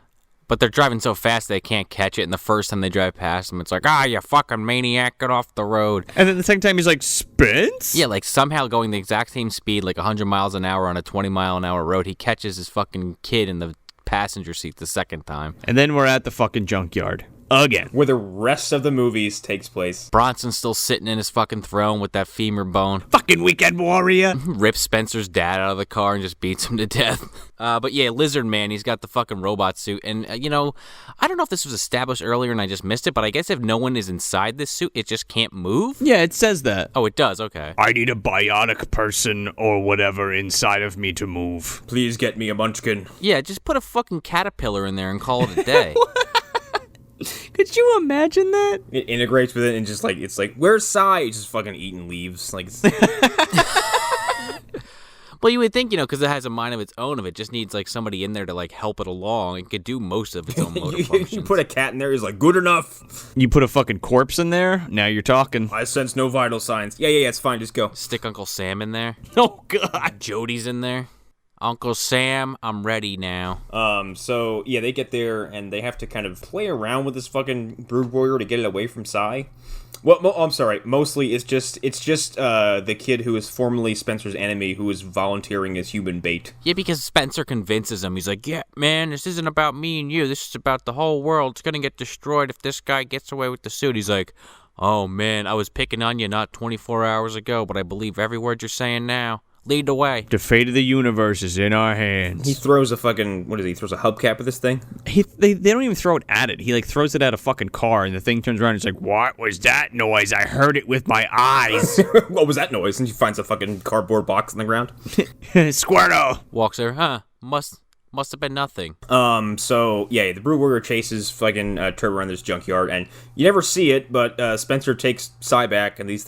But they're driving so fast they can't catch it, and the first time they drive past them, it's like, you fucking maniac, get off the road. And then the second time he's like, Spence? Yeah, like somehow going the exact same speed, like 100 miles an hour on a 20-mile-an-hour road, he catches his fucking kid in the passenger seat the second time. And then we're at the fucking junkyard. Again. Where the rest of the movies takes place. Bronson's still sitting in his fucking throne with that femur bone. Fucking weekend warrior. Rips Spencer's dad out of the car and just beats him to death. But yeah, Lizard Man, he's got the fucking robot suit. And, I don't know if this was established earlier and I just missed it, but I guess if no one is inside this suit, it just can't move? Yeah, it says that. Oh, it does? Okay. I need a bionic person or whatever inside of me to move. Please get me a munchkin. Yeah, just put a fucking caterpillar in there and call it a day. Could you imagine that? It integrates with it and just like, it's like, where's Cy? He's just fucking eating leaves. Like, well, you would think, because it has a mind of its own, if it just needs like somebody in there to like help it along, it could do most of its own motor functions. You put a cat in there, he's like, good enough. You put a fucking corpse in there, now you're talking. I sense no vital signs. Yeah, it's fine, just go. Stick Uncle Sam in there. Oh, God. Jody's in there. Uncle Sam, I'm ready now. So, yeah, they get there, and they have to kind of play around with this fucking Brood Warrior to get it away from Cy. Well, I'm sorry. Mostly, it's just the kid who is formerly Spencer's enemy who is volunteering as human bait. Yeah, because Spencer convinces him. He's like, yeah, man, this isn't about me and you. This is about the whole world. It's going to get destroyed if this guy gets away with the suit. He's like, oh, man, I was picking on you not 24 hours ago, but I believe every word you're saying now. Lead the way. The fate of the universe is in our hands. He throws a fucking, he throws a hubcap at this thing? They don't even throw it at it. He like throws it at a fucking car, and the thing turns around and he's like, what was that noise? I heard it with my eyes. What was that noise? And he finds a fucking cardboard box on the ground. Squirtle! Walks there, Must have been nothing. So, yeah, the Brood Warrior chases fucking Turbo around this junkyard, and you never see it, but Spencer takes Cy back, and these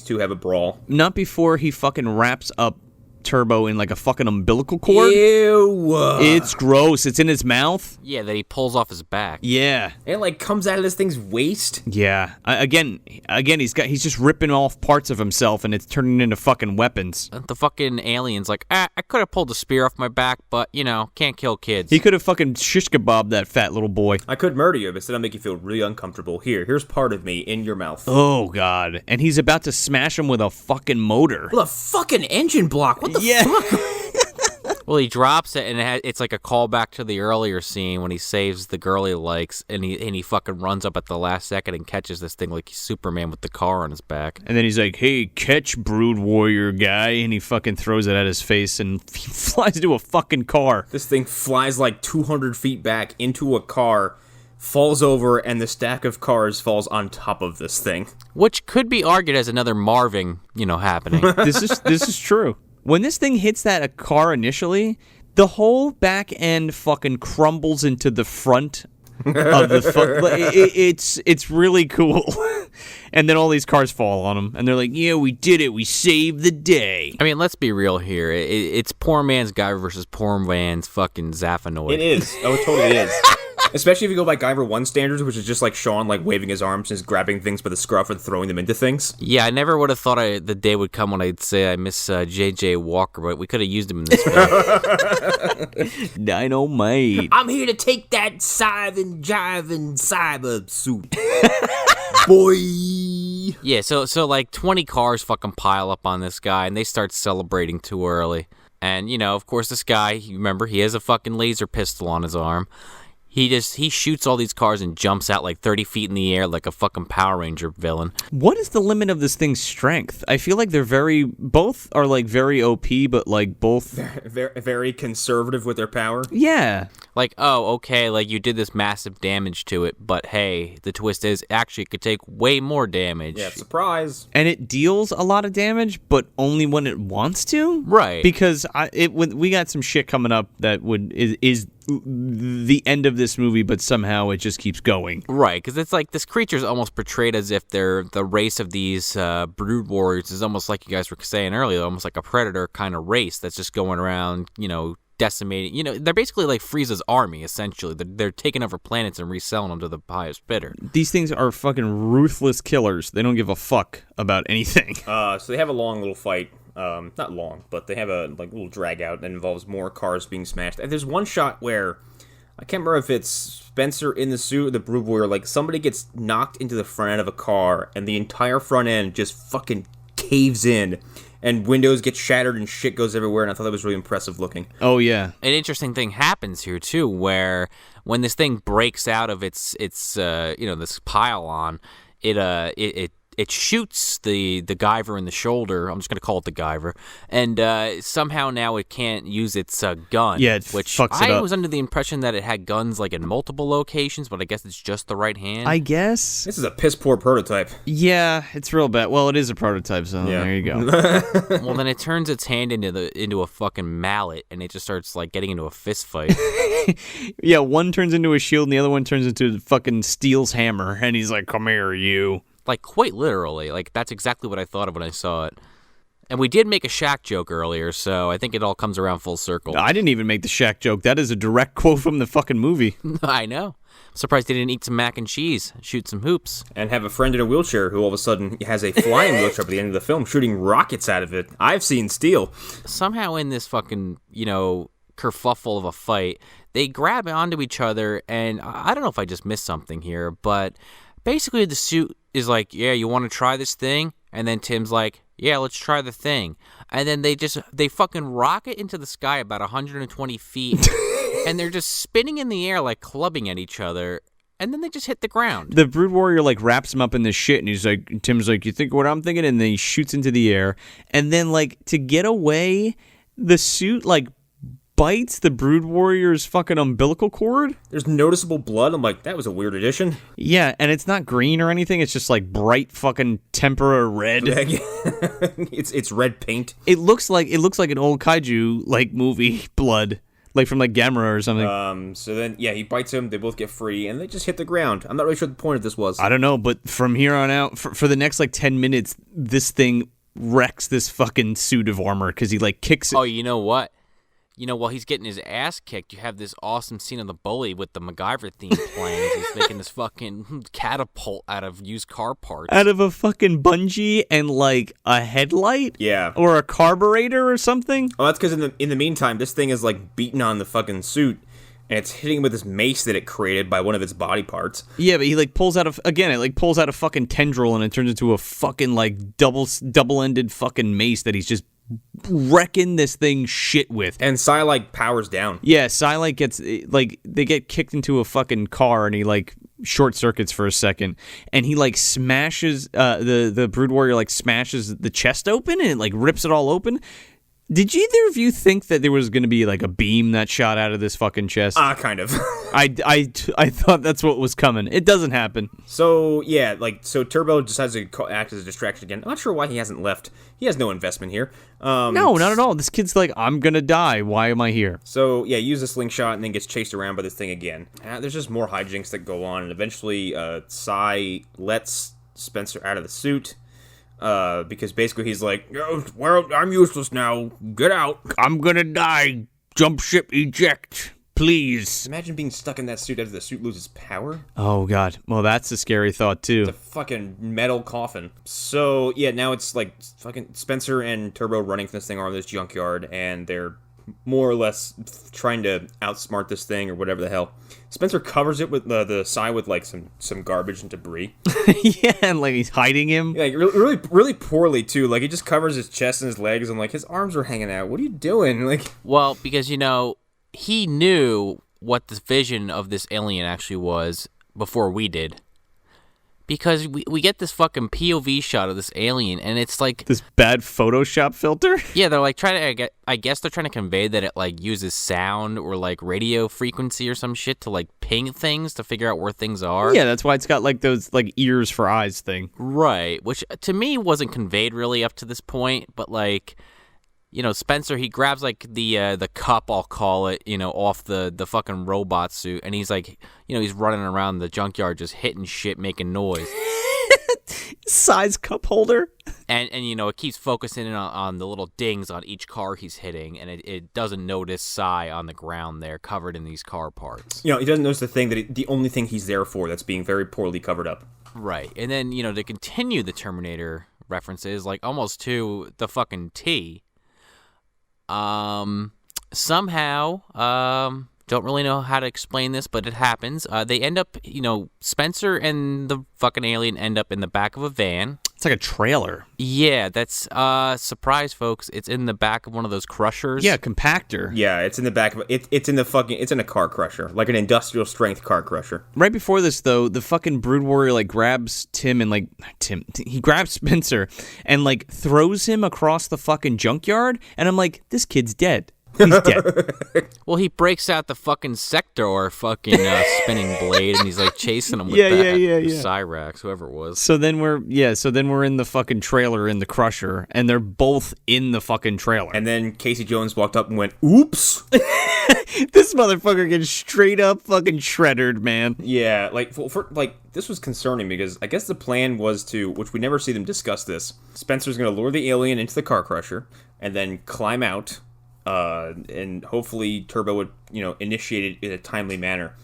two have a brawl. Not before he fucking wraps up Turbo in like a fucking umbilical cord. Ew. It's gross. It's in his mouth. Yeah, that he pulls off his back. Yeah. It like comes out of this thing's waist. Yeah. Again, he's just ripping off parts of himself, and it's turning into fucking weapons. The fucking alien's like, I could have pulled a spear off my back, but, can't kill kids. He could have fucking shish kebabbed that fat little boy. I could murder you, but instead I'll make you feel really uncomfortable. Here's part of me in your mouth. Oh, God. And he's about to smash him with a fucking motor. With a fucking engine block. What the fuck? Well, he drops it, and it's like a callback to the earlier scene when he saves the girl he likes, and he fucking runs up at the last second and catches this thing like he's Superman with the car on his back. And then he's like, hey, catch, Brood Warrior guy, and he fucking throws it at his face, and he flies into a fucking car. This thing flies like 200 feet back into a car, falls over, and the stack of cars falls on top of this thing. Which could be argued as another Marving, happening. This is true. When this thing hits that car initially, the whole back end fucking crumbles into the front of the it's really cool. And then all these cars fall on him, and they're like, "Yeah, we did it. We saved the day." I mean, let's be real here. It's poor man's Guyver versus poor man's fucking Zaphanoid. It is. Oh, it totally is. Especially if you go by Guyver 1 standards, which is just like Sean, like waving his arms and just grabbing things by the scruff and throwing them into things. Yeah, I never would have thought the day would come when I'd say I miss J.J. Walker, but we could have used him in this film. Dynamite. I'm here to take that jiving cyber suit. Boy. Yeah, so like 20 cars fucking pile up on this guy, and they start celebrating too early. And, you know, of course, this guy, you remember, he has a fucking laser pistol on his arm. He shoots all these cars and jumps out like 30 feet in the air like a fucking Power Ranger villain. What is the limit of this thing's strength? I feel like both are like very OP, but like both Very, very conservative with their power. yeah. Like, oh, okay, like you did this massive damage to it, but hey, the twist is actually it could take way more damage. Yeah, surprise. And it deals a lot of damage, but only when it wants to. Right. Because we got some shit coming up that is the end of this movie, but somehow it just keeps going. Right, because it's like this creature's almost portrayed as if they're the race of these brood warriors is almost like you guys were saying earlier, almost like a predator kind of race that's just going around, you know, decimating. You know, they're basically like Frieza's army, essentially. They're taking over planets and reselling them to the highest bidder. These things are fucking ruthless killers. They don't give a fuck about anything. So they have a long little fight. Not long, but they have a like little drag out that involves more cars being smashed. And there's one shot where I can't remember if it's Spencer in the suit or the Brood Warrior. Like somebody gets knocked into the front end of a car, and the entire front end just fucking caves in, and windows get shattered and shit goes everywhere. And I thought that was really impressive looking. Oh yeah. An interesting thing happens here too, where when this thing breaks out of its this pylon, it shoots the Guyver in the shoulder. I'm just going to call it the Guyver. And somehow now it can't use its gun. Yeah, it which fucks it I up. was under the impression that it had guns like in multiple locations, but I guess it's just the right hand. I guess. This is a piss poor prototype. Yeah, it's real bad. Well, it is a prototype, so Yeah. there you go. Well, then it turns its hand into a fucking mallet, and it just starts like getting into a fist fight. Yeah, one turns into a shield and the other one turns into fucking Steel's hammer, and he's like, "Come here, you." Like, quite literally. Like, that's exactly what I thought of when I saw it. And we did make a Shaq joke earlier, so I think it all comes around full circle. I didn't even make the Shaq joke. That is a direct quote from the fucking movie. I know. I'm surprised he didn't eat some mac and cheese, shoot some hoops. And have a friend in a wheelchair who all of a sudden has a flying wheelchair at the end of the film shooting rockets out of it. I've seen Steel. Somehow in this fucking, kerfuffle of a fight, they grab onto each other, and I don't know if I just missed something here, but basically the suit is like, yeah, you want to try this thing? And then Tim's like, yeah, let's try the thing. And then they fucking rocket into the sky about 120 feet, and they're just spinning in the air like clubbing at each other, and then they just hit the ground. The Brood Warrior like wraps him up in this shit, and he's like, Tim's like, "You think what I'm thinking?" And then he shoots into the air, and then like to get away, the suit like bites the Brood Warrior's fucking umbilical cord. There's noticeable blood. I'm like, that was a weird addition. Yeah, and it's not green or anything. It's just like bright fucking tempera red. It's red paint. It looks like an old kaiju like movie blood, like from like Gamera or something. So then, yeah, he bites him. They both get free, and they just hit the ground. I'm not really sure what the point of this was. I don't know, but from here on out, for the next like 10 minutes, this thing wrecks this fucking suit of armor because he like kicks it. Oh, you know what? While he's getting his ass kicked, you have this awesome scene of the bully with the MacGyver theme playing as he's making this fucking catapult out of used car parts. Out of a fucking bungee and like a headlight? Yeah. Or a carburetor or something? Oh, that's because in the meantime, this thing is like beating on the fucking suit, and it's hitting him with this mace that it created by one of its body parts. Yeah, but he like pulls out a fucking tendril and it turns into a fucking like double-ended fucking mace that he's just wrecking this thing shit with. And Psy like powers down. Yeah, Psylite gets like they get kicked into a fucking car and he like short circuits for a second and he like smashes the Brood Warrior like smashes the chest open and it like rips it all open. Did either of you think that there was going to be like a beam that shot out of this fucking chest? Kind of. I thought that's what was coming. It doesn't happen. So, yeah, so Turbo decides to act as a distraction again. I'm not sure why he hasn't left. He has no investment here. No, not at all. This kid's like, I'm going to die. Why am I here? So, yeah, use a slingshot and then gets chased around by this thing again. There's just more hijinks that go on, and eventually Sai lets Spencer out of the suit. Because basically he's like, oh, well, I'm useless now. Get out. I'm gonna die. Jump ship eject, please. Imagine being stuck in that suit after the suit loses power. Oh, God. Well, that's a scary thought, too. It's a fucking metal coffin. So, yeah, now it's like fucking Spencer and Turbo running from this thing around this junkyard, and they're more or less trying to outsmart this thing or whatever the hell. Spencer covers it with the Sai with like some garbage and debris. Yeah, and like he's hiding him. Like really poorly too. Like he just covers his chest and his legs, and like his arms are hanging out. What are you doing? Like, Well, because he knew what the vision of this alien actually was before we did. Because we get this fucking POV shot of this alien, and it's like This bad Photoshop filter. yeah, they're like trying to. I guess they're trying to convey that it like uses sound or like radio frequency or some shit to like ping things to figure out where things are. Yeah, that's why it's got like those like ears for eyes thing. Right, which to me wasn't conveyed really up to this point, but like, Spencer, he grabs like the cup, I'll call it, off the fucking robot suit, and he's like, he's running around the junkyard just hitting shit, making noise. Size cup holder. And it keeps focusing in on the little dings on each car he's hitting, and it doesn't notice Sai on the ground there, covered in these car parts. he doesn't notice the thing the only thing he's there for that's being very poorly covered up. Right, and then, to continue the Terminator references, like almost to the fucking T, somehow, don't really know how to explain this, but it happens. They end up, Spencer and the fucking alien end up in the back of a van. It's like a trailer. Yeah, that's, surprise, folks. It's in the back of one of those crushers. Yeah, compactor. Yeah, it's in the back of it's in a car crusher, like an industrial strength car crusher. Right before this, though, the fucking Brood Warrior like grabs Tim and he grabs Spencer and like throws him across the fucking junkyard, and I'm like, this kid's dead. He's dead. Well, he breaks out the fucking Sector fucking spinning blade, and he's like chasing him with Yeah. Cyrax, whoever it was. So then we're in the fucking trailer in the crusher, and they're both in the fucking trailer. And then Casey Jones walked up and went, "Oops." This motherfucker gets straight up fucking shredded, man. Yeah, like this was concerning because I guess the plan was to, which we never see them discuss this. Spencer's gonna lure the alien into the car crusher and then climb out. And hopefully Turbo would, initiate it in a timely manner.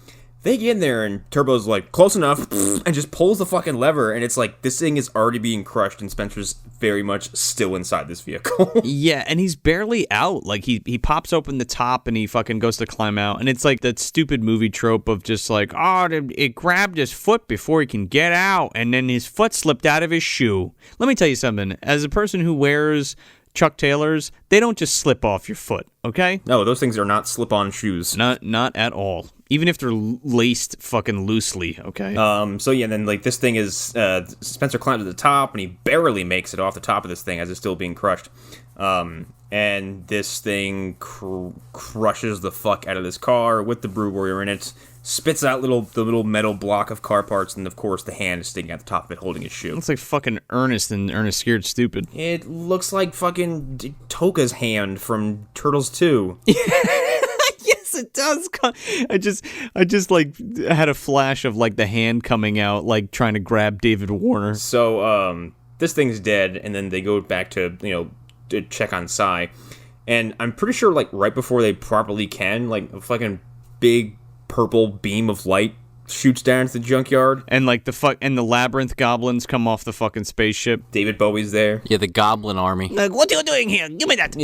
They get in there and Turbo's like, close enough, and just pulls the fucking lever, and it's like, this thing is already being crushed, and Spencer's very much still inside this vehicle. Yeah, and he's barely out. Like, he pops open the top, and he fucking goes to climb out, and it's like that stupid movie trope of just like, it grabbed his foot before he can get out, and then his foot slipped out of his shoe. Let me tell you something. As a person who wears Chuck Taylors, they don't just slip off your foot, okay? No, those things are not slip-on shoes. Not at all. Even if they're laced fucking loosely, okay? So yeah, then like this thing is Spencer climbs to the top and he barely makes it off the top of this thing as it's still being crushed. And this thing crushes the fuck out of this car with the Brood Warrior in it, spits out the little metal block of car parts, and of course the hand is sticking out the top of it holding his shoe. Looks like fucking Ernest and Ernest Scared Stupid. It looks like fucking Toka's hand from Turtles 2. Yes, it does. I just like had a flash of like the hand coming out, like trying to grab David Warner. So this thing's dead, and then they go back to to check on Sai, and I'm pretty sure like right before they properly can, like a fucking big purple beam of light shoots down into the junkyard, and like the labyrinth goblins come off the fucking spaceship. David Bowie's there. Yeah, the Goblin Army. Like, what are you doing here? Give me that.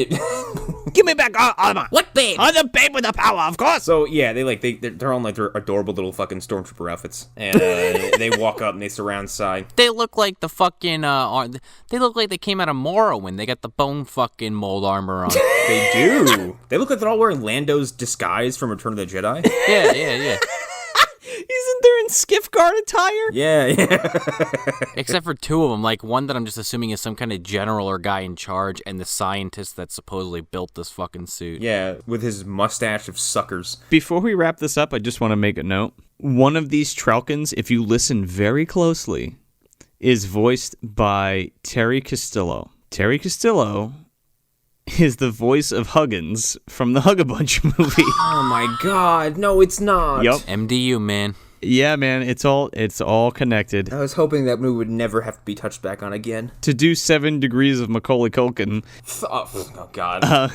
Give me back armor. What babe? I'm the babe with the power, of course. So yeah, they're on like their adorable little fucking stormtrooper outfits, and they walk up and they surround Sai. They look like the fucking, they look like they came out of Morrowind. They got the bone fucking mold armor on. They do. They look like they're all wearing Lando's disguise from Return of the Jedi. Yeah. Isn't there in skiff guard attire? Yeah. Except for two of them, like one that I'm just assuming is some kind of general or guy in charge, and the scientist that supposedly built this fucking suit. Yeah, with his mustache of suckers. Before we wrap this up, I just want to make a note. One of these Trelkins, if you listen very closely, is voiced by Terry Castillo. Terry Castillo is the voice of Huggins from the Hug-a-Bunch movie. Oh my god, no, it's not. Yup. MDU, man. Yeah, man, it's all connected. I was hoping that movie would never have to be touched back on again. To do 7 Degrees of Macaulay Culkin, Oh god.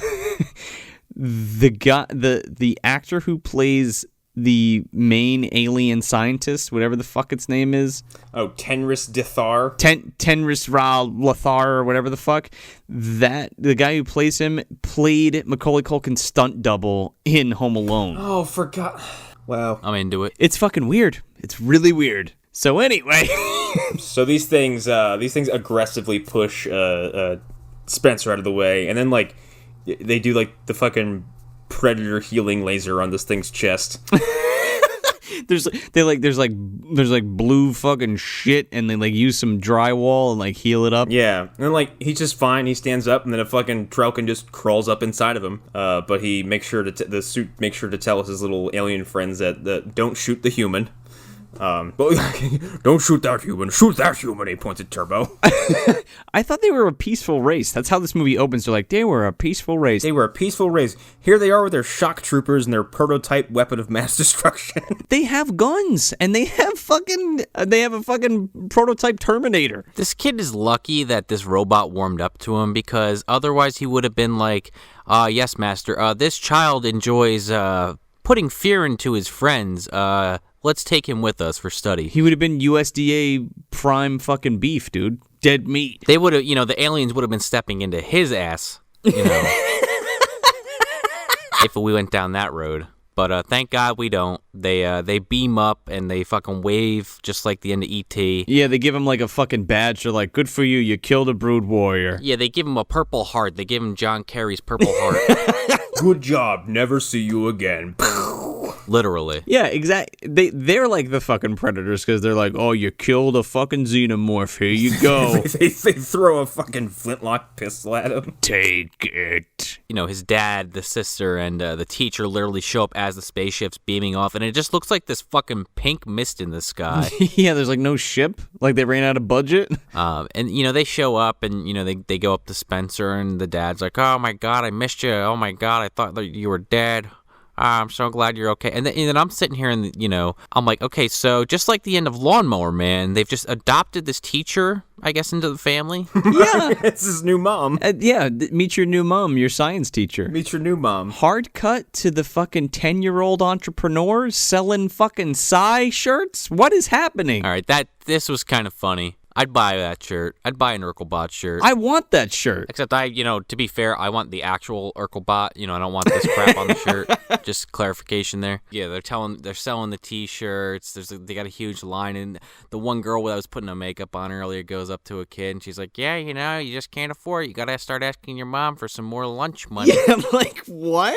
the actor who plays the main alien scientist, whatever the fuck its name is, Tenris Dithar. Tenris Ra Lothar, or whatever the fuck, that the guy who plays him played Macaulay Culkin's stunt double in Home Alone. Oh, forgot. Wow. I'm into it. It's fucking weird. It's really weird. So anyway, So these things aggressively push Spencer out of the way, and then like they do like the fucking predator healing laser on this thing's chest. there's blue fucking shit, and they like use some drywall and like heal it up. Yeah, and then like he's just fine. He stands up, and then a fucking Trelkin just crawls up inside of him. But he makes sure to the suit makes sure to tell his little alien friends that don't shoot the human. Don't shoot that human. Shoot that human. He points at Turbo. I thought they were a peaceful race. That's how this movie opens. They're like, they were a peaceful race. They were a peaceful race. Here they are with their shock troopers and their prototype weapon of mass destruction. They have guns, and they have a fucking prototype Terminator. This kid is lucky that this robot warmed up to him, because otherwise he would have been like, yes, master, this child enjoys putting fear into his friends. Let's take him with us for study. He would have been USDA prime fucking beef, dude. Dead meat. They would have, the aliens would have been stepping into his ass, if we went down that road. But thank God we don't. They beam up and they fucking wave just like the end of E.T. Yeah, they give him like a fucking badge. They're like, good for you. You killed a brood warrior. Yeah, they give him a purple heart. They give him John Kerry's purple heart. Good job. Never see you again. Literally. Yeah, exactly. They're like the fucking predators, because they're like, oh, you killed a fucking xenomorph. Here you go. they throw a fucking flintlock pistol at him. Take it. His dad, the sister, and the teacher literally show up as the spaceship's beaming off, and it just looks like this fucking pink mist in the sky. Yeah, there's like no ship. Like they ran out of budget. And they show up, and they go up to Spencer, and the dad's like, oh my God, I missed you. Oh my God, I thought that you were dead. I'm so glad you're okay. And then I'm sitting here and, I'm like, okay, so just like the end of Lawnmower Man, they've just adopted this teacher, I guess, into the family. Yeah. It's his new mom. Meet your new mom, your science teacher. Meet your new mom. Hard cut to the fucking 10-year-old entrepreneur selling fucking Psy shirts? What is happening? All right, this was kind of funny. I'd buy that shirt. I'd buy an Urkelbot shirt. I want that shirt. Except to be fair, I want the actual Urkelbot. I don't want this crap on the shirt. Just clarification there. Yeah, they're selling the T-shirts. They got a huge line, and the one girl that was putting her makeup on earlier goes up to a kid, and she's like, "Yeah, you just can't afford it. You gotta start asking your mom for some more lunch money." Yeah, I'm like, what?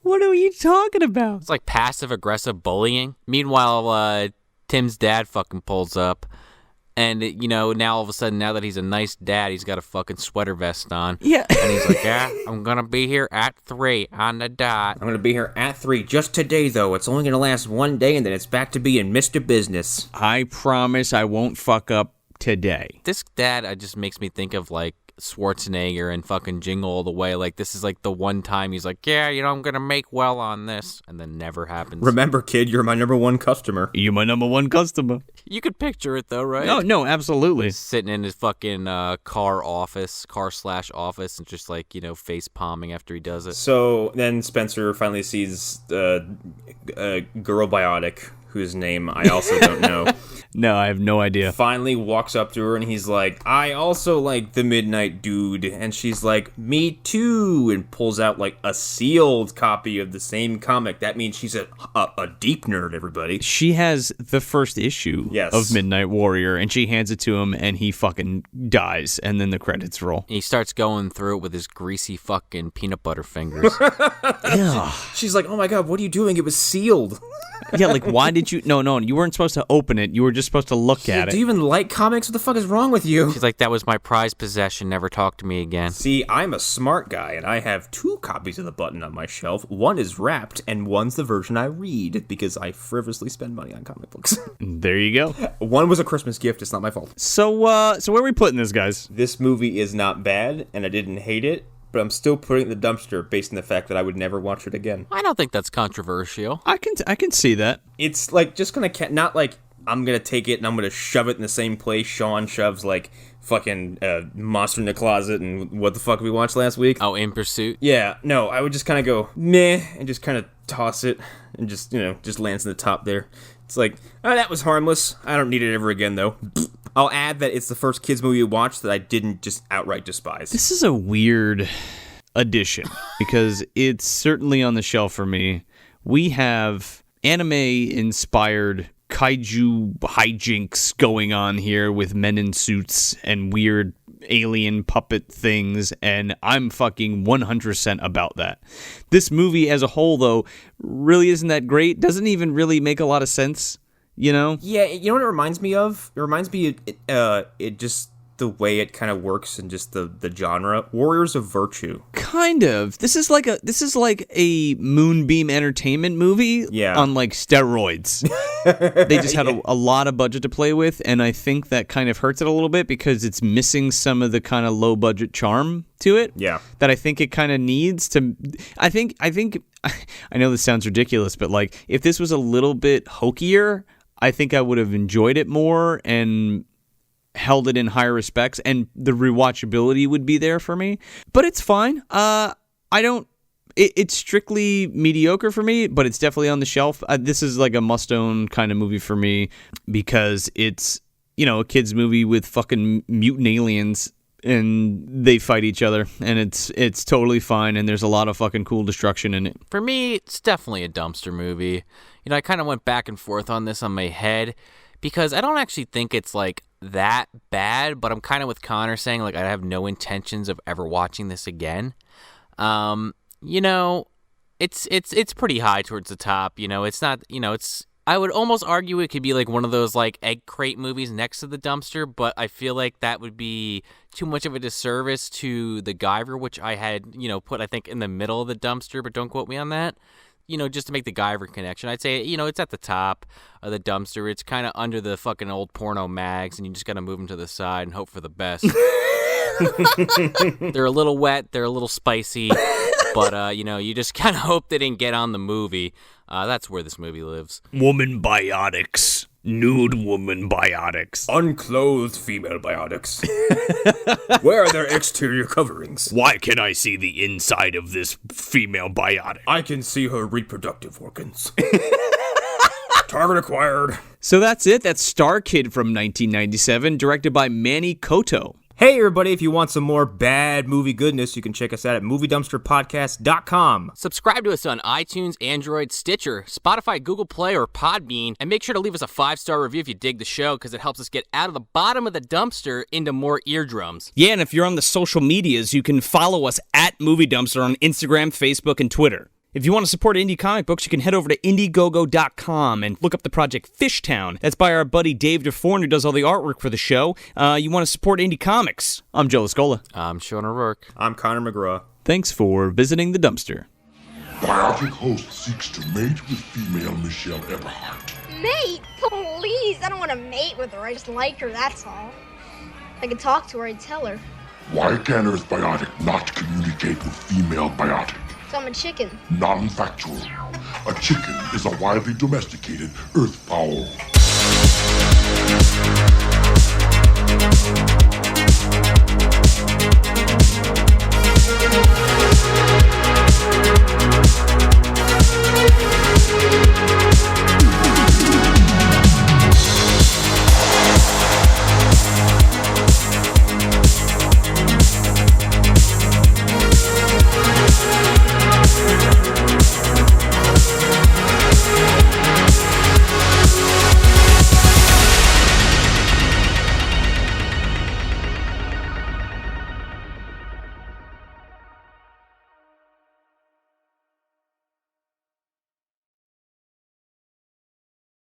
What are you talking about? It's like passive aggressive bullying. Meanwhile, Tim's dad fucking pulls up. And, now all of a sudden, now that he's a nice dad, he's got a fucking sweater vest on. Yeah. And he's like, yeah, I'm going to be here at 3 on the dot. I'm going to be here at 3 just today, though. It's only going to last one day, and then it's back to being Mr. Business. I promise I won't fuck up today. This dad just makes me think of, like, Schwarzenegger and fucking Jingle All the Way. Like, this is, like, the one time he's like, yeah, I'm going to make well on this. And then never happens. Remember, kid, you're my number one customer. You're my number one customer. You could picture it, though, right? No, absolutely. Sitting in his fucking car/office, and just, like, face palming after he does it. So then Spencer finally sees a girl biotic, whose name I also don't know. No, I have no idea. Finally walks up to her and he's like, I also like the Midnight Dude. And she's like, me too. And pulls out like a sealed copy of the same comic. That means she's a deep nerd, everybody. She has the first issue of Midnight Warrior, and she hands it to him, and he fucking dies, and then the credits roll. He starts going through it with his greasy fucking peanut butter fingers. Yeah. She's like, oh my God, what are you doing? It was sealed. Yeah, like, why did you... No, you weren't supposed to open it. You were just supposed to look at Do it. you even like comics? What the fuck is wrong with you? She's like, that was my prized possession. Never talk to me again. See, I'm a smart guy, and I have 2 copies of The Button on my shelf. One is wrapped, and one's the version I read, because I frivolously spend money on comic books. There you go. One was a Christmas gift. It's not my fault. So where are we putting this, guys? This movie is not bad, and I didn't hate it, but I'm still putting it in the dumpster based on the fact that I would never watch it again. I don't think that's controversial. I can see that. It's like just gonna not like I'm gonna take it and I'm gonna shove it in the same place Sean shoves like fucking Monster in the Closet and what the fuck we watched last week. Oh, In Pursuit? Yeah, no, I would just kind of go meh and just kind of toss it and just just lands in the top there. It's like, oh, that was harmless. I don't need it ever again though. I'll add that it's the first kids movie we watched that I didn't just outright despise. This is a weird addition because it's certainly on the shelf for me. We have anime-inspired kaiju hijinks going on here with men in suits and weird alien puppet things, and I'm fucking 100% about that. This movie as a whole, though, really isn't that great. Doesn't even really make a lot of sense, you know? Yeah, you know what it reminds me of? It reminds me it just the way it kind of works and just the genre. Warriors of Virtue. Kind of. This is like a Moonbeam Entertainment movie on like steroids. They just had a lot of budget to play with, and I think that kind of hurts it a little bit because it's missing some of the kind of low budget charm to it. Yeah. That I think it kind of needs to. I think I know this sounds ridiculous, but like if this was a little bit hokier, I think I would have enjoyed it more and held it in higher respects, and the rewatchability would be there for me. But it's fine. It's strictly mediocre for me, but it's definitely on the shelf. This is like a must-own kind of movie for me because it's, a kid's movie with fucking mutant aliens and they fight each other, and it's totally fine, and there's a lot of fucking cool destruction in it. For me, it's definitely a dumpster movie. I kind of went back and forth on this on my head because I don't actually think it's like that bad, but I'm kind of with Connor saying like I have no intentions of ever watching this again. It's pretty high towards the top. It's not. I would almost argue it could be like one of those like egg crate movies next to the dumpster, but I feel like that would be too much of a disservice to the Guyver, which I had put I think in the middle of the dumpster, but don't quote me on that. Just to make the Guyver connection, I'd say, it's at the top of the dumpster. It's kind of under the fucking old porno mags, and you just got to move them to the side and hope for the best. They're a little wet. They're a little spicy. But, you just kind of hope they didn't get on the movie. That's where this movie lives. Woman biotics. Nude woman biotics. Unclothed female biotics. Where are their exterior coverings? Why can I see the inside of this female biotic? I can see her reproductive organs. Target acquired. So that's it. That's Star Kid from 1997, directed by Manny Coto. Hey everybody, if you want some more bad movie goodness, you can check us out at MovieDumpsterPodcast.com. Subscribe to us on iTunes, Android, Stitcher, Spotify, Google Play, or Podbean, and make sure to leave us a 5-star review if you dig the show, because it helps us get out of the bottom of the dumpster into more eardrums. Yeah, and if you're on the social medias, you can follow us at Movie Dumpster on Instagram, Facebook, and Twitter. If you want to support indie comic books, you can head over to Indiegogo.com and look up the project Fishtown. That's by our buddy Dave DeForn, who does all the artwork for the show. You want to support indie comics. I'm Joe Lascola. I'm Sean O'Rourke. I'm Connor McGraw. Thanks for visiting the dumpster. Biotic host seeks to mate with female Michelle Eberhardt. Mate? Please, I don't want to mate with her. I just like her, that's all. If I could talk to her, I'd tell her. Why can Earth Biotic not communicate with female Biotic? So I'm a chicken. Non-factual. A chicken is a widely domesticated earth fowl.